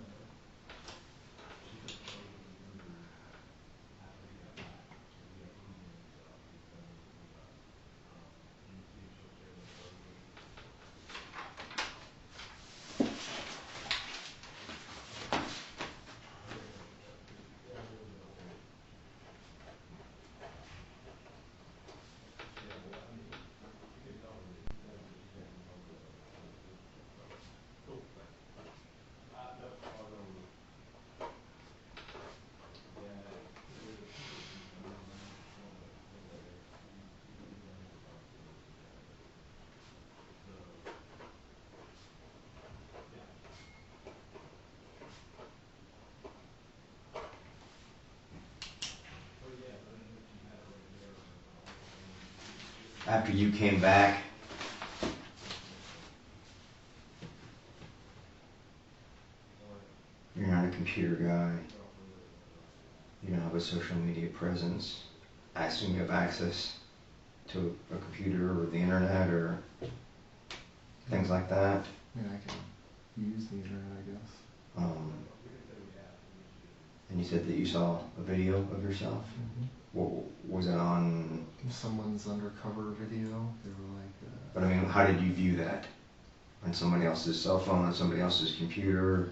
After you came back, you're not a computer guy. You don't have a social media presence. I assume you have access to a computer or the internet or things like that. I mean, I can use the internet, I guess. And you said that you saw a video of yourself. What was it on? Someone's undercover video. They were like. But I mean, how did you view that? On somebody else's cell phone, on somebody else's computer?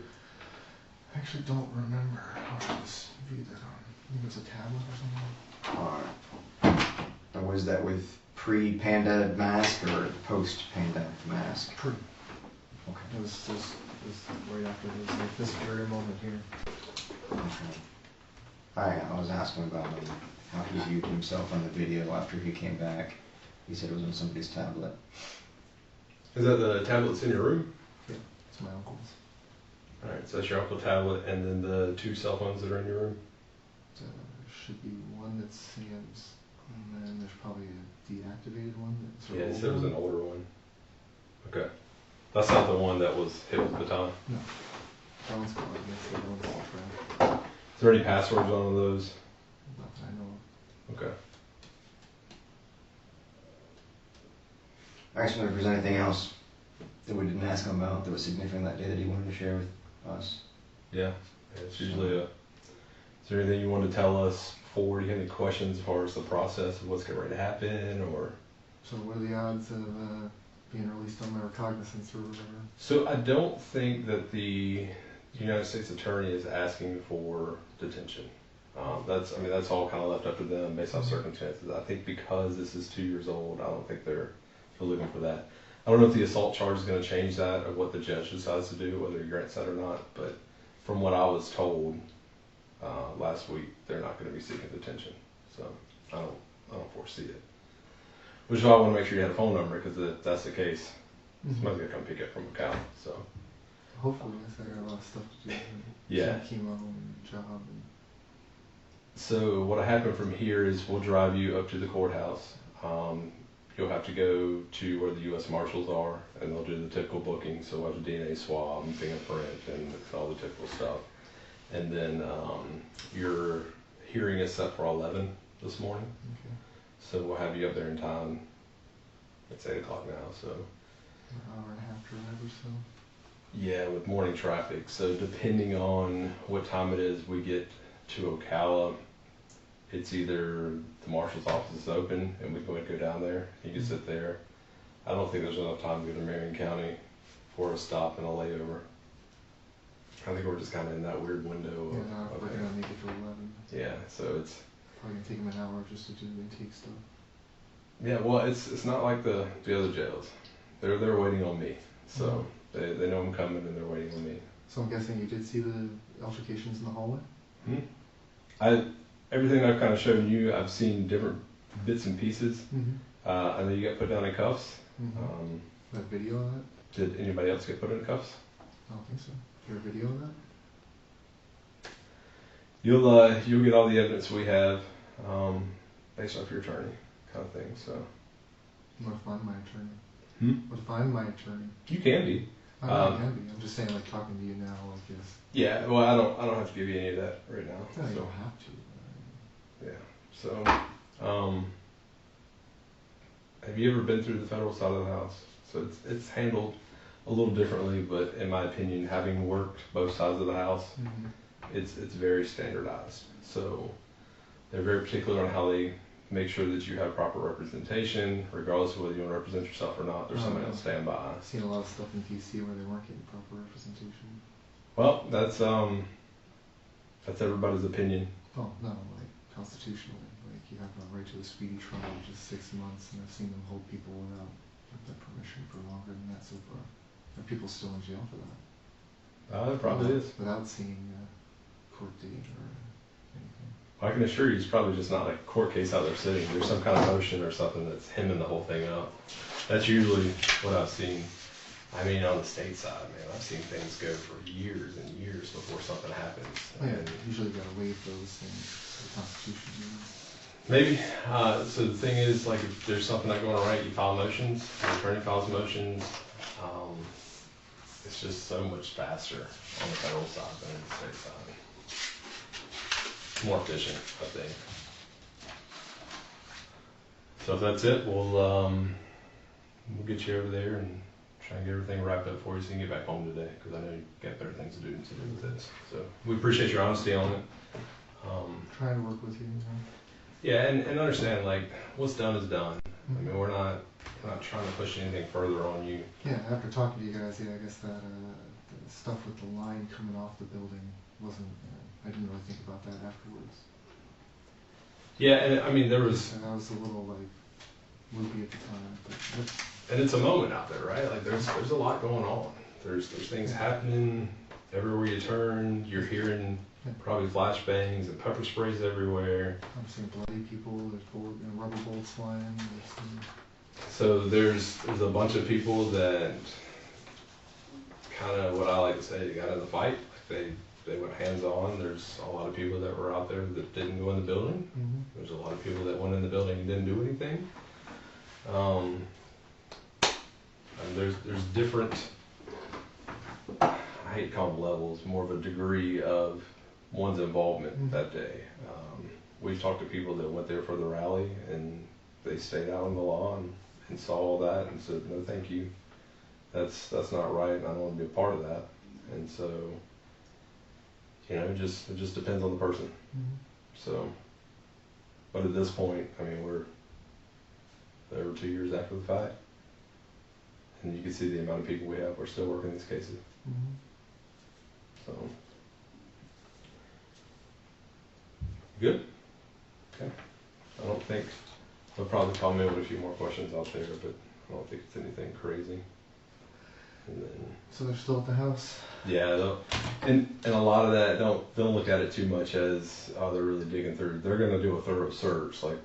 I actually don't remember how I was viewed that on. I think it was a tablet or something. And was that with pre-Panda mask or post-Panda mask? Pre. Okay. It was right after. It was like this very moment here. Okay. I was asking about how he viewed himself on the video after he came back. He said it was on somebody's tablet. Is that the tablets in your room? Yeah, it's my uncle's. Alright, so that's your uncle's tablet and then the 2 cell phones that are in your room? There should be one that's Sam's, and then there's probably a deactivated one that's Yeah, old there was one. an older one. Okay. That's not the one that was hit with the baton. No. That one's gone. That's the other one's on track. Is there any passwords on those? Not that I know of. Okay. I just wonder if there's anything else that we didn't ask him about that was significant that day that he wanted to share with us. Yeah. It's usually a. Is there anything you want to tell us before? Do you have any questions as far as the process of what's getting ready to happen, or? So what are the odds of being released on my recognizance or whatever? So I don't think that the United States Attorney is asking for detention. That's all kind of left up to them based on circumstances. I think because this is 2 years old, I don't think they're looking for that. I don't know if the assault charge is going to change that or what the judge decides to do, whether he grants that or not. But from what I was told last week, they're not going to be seeking detention. So I don't foresee it. Which is why I want to make sure you had a phone number, because if that's the case, somebody's going to come pick it up from McAllen. So Hopefully, I got a lot of stuff to do. yeah. Chemo and job and. So what happened from here is we'll drive you up to the courthouse. You'll have to go to where the U.S. Marshals are, and they'll do the typical booking. So we'll have a DNA swab, and fingerprint, and all the typical stuff. And then your hearing is set for 11 this morning. Okay. So we'll have you up there in time. It's 8 o'clock now, so. An hour and a half drive or so. Yeah, with morning traffic. So depending on what time it is we get to Ocala, it's either the marshal's office is open and we can go down there. You can sit there. I don't think there's enough time to go to Marion County for a stop and a layover. I think we're just kind of in that weird window Yeah, of, no, we're okay. gonna make it to 11. Yeah, so it's, Probably gonna take them an hour just to do the intake stuff. yeah, well, it's not like the other jails. They're waiting on me. So they know I'm coming and they're waiting on me. So I'm guessing you did see the altercations in the hallway? Everything I've kind of shown you, I've seen different bits and pieces. Mm-hmm. I know you got put down in cuffs. Mm-hmm. That video of that? Did anybody else get put in cuffs? I don't think so. Is there a video of that? You'll get all the evidence we have based off your attorney, kind of thing. So What if I'm my attorney? What if I'm my attorney? you can be. I know I can be. I'm just saying, like, talking to you now, like this. Yeah. Well, I don't have to give you any of that right now. No, you So, don't have to. yeah. So have you ever been through the federal side of the house? So it's handled a little differently, but in my opinion, having worked both sides of the house, Mm-hmm. it's very standardized. So they're very particular on how they make sure that you have proper representation, regardless of whether you want to represent yourself or not. There's somebody on standby. I've seen a lot of stuff in DC where they weren't getting proper representation. Well, that's everybody's opinion. Oh, no, like, constitutionally. Like, you have a right to a speedy trial, which is 6 months, and I've seen them hold people without their permission for longer than that so far. There are people still in jail for that. It probably is. Without seeing a court date or anything. I can assure you, it's probably just not like a court case out there sitting. There's some kind of motion or something that's hemming the whole thing up. That's usually what I've seen. I mean, on the state side, man, I've seen things go for years and years before something happens. Yeah, And usually you gotta waive those things, the Constitution, you know. maybe. So the thing is, like, if there's something not going right, you file motions. The attorney files motions. It's just so much faster on the federal side than on the state side. More efficient, I think. So if that's it, we'll get you over there and try and get everything wrapped up for you so you can get back home today, because I know you've got better things to do than to do with this. So we appreciate your honesty on it. Trying to work with you, you know. Yeah, and understand, like, what's done is done. I mean, we're not trying to push anything further on you. Yeah, after talking to you guys, yeah, I guess that the stuff with the line coming off the building wasn't, I didn't really think about that afterwards. Yeah, and I mean, there was, And I was a little, like, loopy at the time, but and it's a moment out there, right? Like, there's a lot going on. There's things happening everywhere you turn. You're hearing probably flashbangs and pepper sprays everywhere. I'm seeing bloody people, there's rubber bullets flying, there's some So there's a bunch of people that kind of, what I like to say, they got in the fight. Like they went hands on. There's a lot of people that were out there that didn't go in the building. There's a lot of people that went in the building and didn't do anything. And there's different, I hate to call them levels, more of a degree of one's involvement that day. We've talked to people that went there for the rally and they stayed out on the lawn and saw all that and said, no, thank you. That's not right, and I don't want to be a part of that. And so, you know, it just depends on the person. So, but at this point, I mean, we're over 2 years after the fact, and you can see the amount of people we have. We're still working these cases. So, good. Okay. I don't think they'll probably call me with a few more questions out there, but I don't think it's anything crazy. And then, So they're still at the house? yeah, and a lot of that, don't look at it too much as, oh, they're really digging through. They're going to do a thorough search, like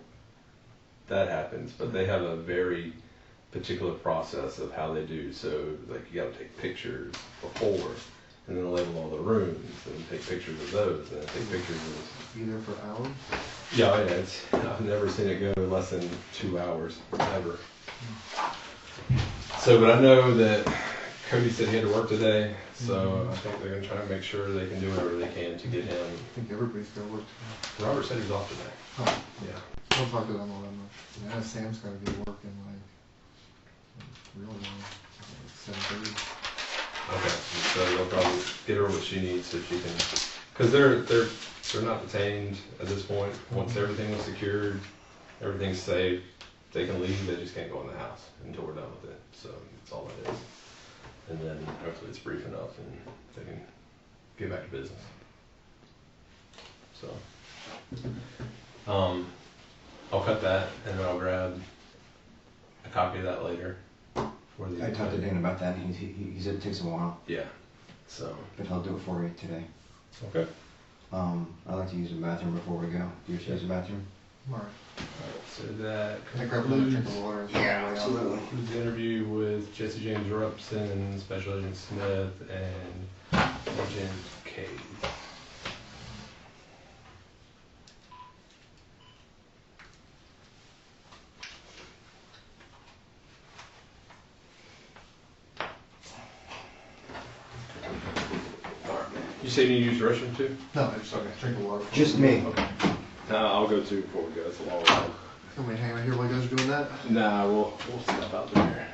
that happens, but they have a very particular process of how they do. So, like, you got to take pictures before, and then label all the rooms, and take pictures of those, and then take pictures of. Be there for hours? Yeah, I've never seen it go less than 2 hours, ever. So, but I know that Cody said he had to work today, so I think they're going to try to make sure they can do whatever they can to get him. I think everybody's got to work tomorrow. Robert said he was off today. Oh, Yeah. don't talk to them all that much. Yeah, Sam's got to be working like real long, like 7:30. Okay, so they'll probably get her what she needs so she can, because they're not detained at this point. Once everything was secured, everything's safe, they can leave. They just can't go in the house until we're done with it. So that's all that is. And then hopefully it's brief enough and they can get back to business. So, I'll cut that and then I'll grab a copy of that later. I talked to Dan about that, and he said it takes a while, Yeah. So. but he'll do it for you today. Okay. I like to use the bathroom before we go. Do you use the bathroom? All right. So that Can I grab another drink of water? concludes the interview with Jesse James Rupson, Special Agent Smith, and Agent Cade. You say you use the restroom too? No, I just got a drink of water. Just me. Okay. I'll go too before we go. It's a long ride. Somebody hang out here while you guys are doing that? Nah, we'll step out there.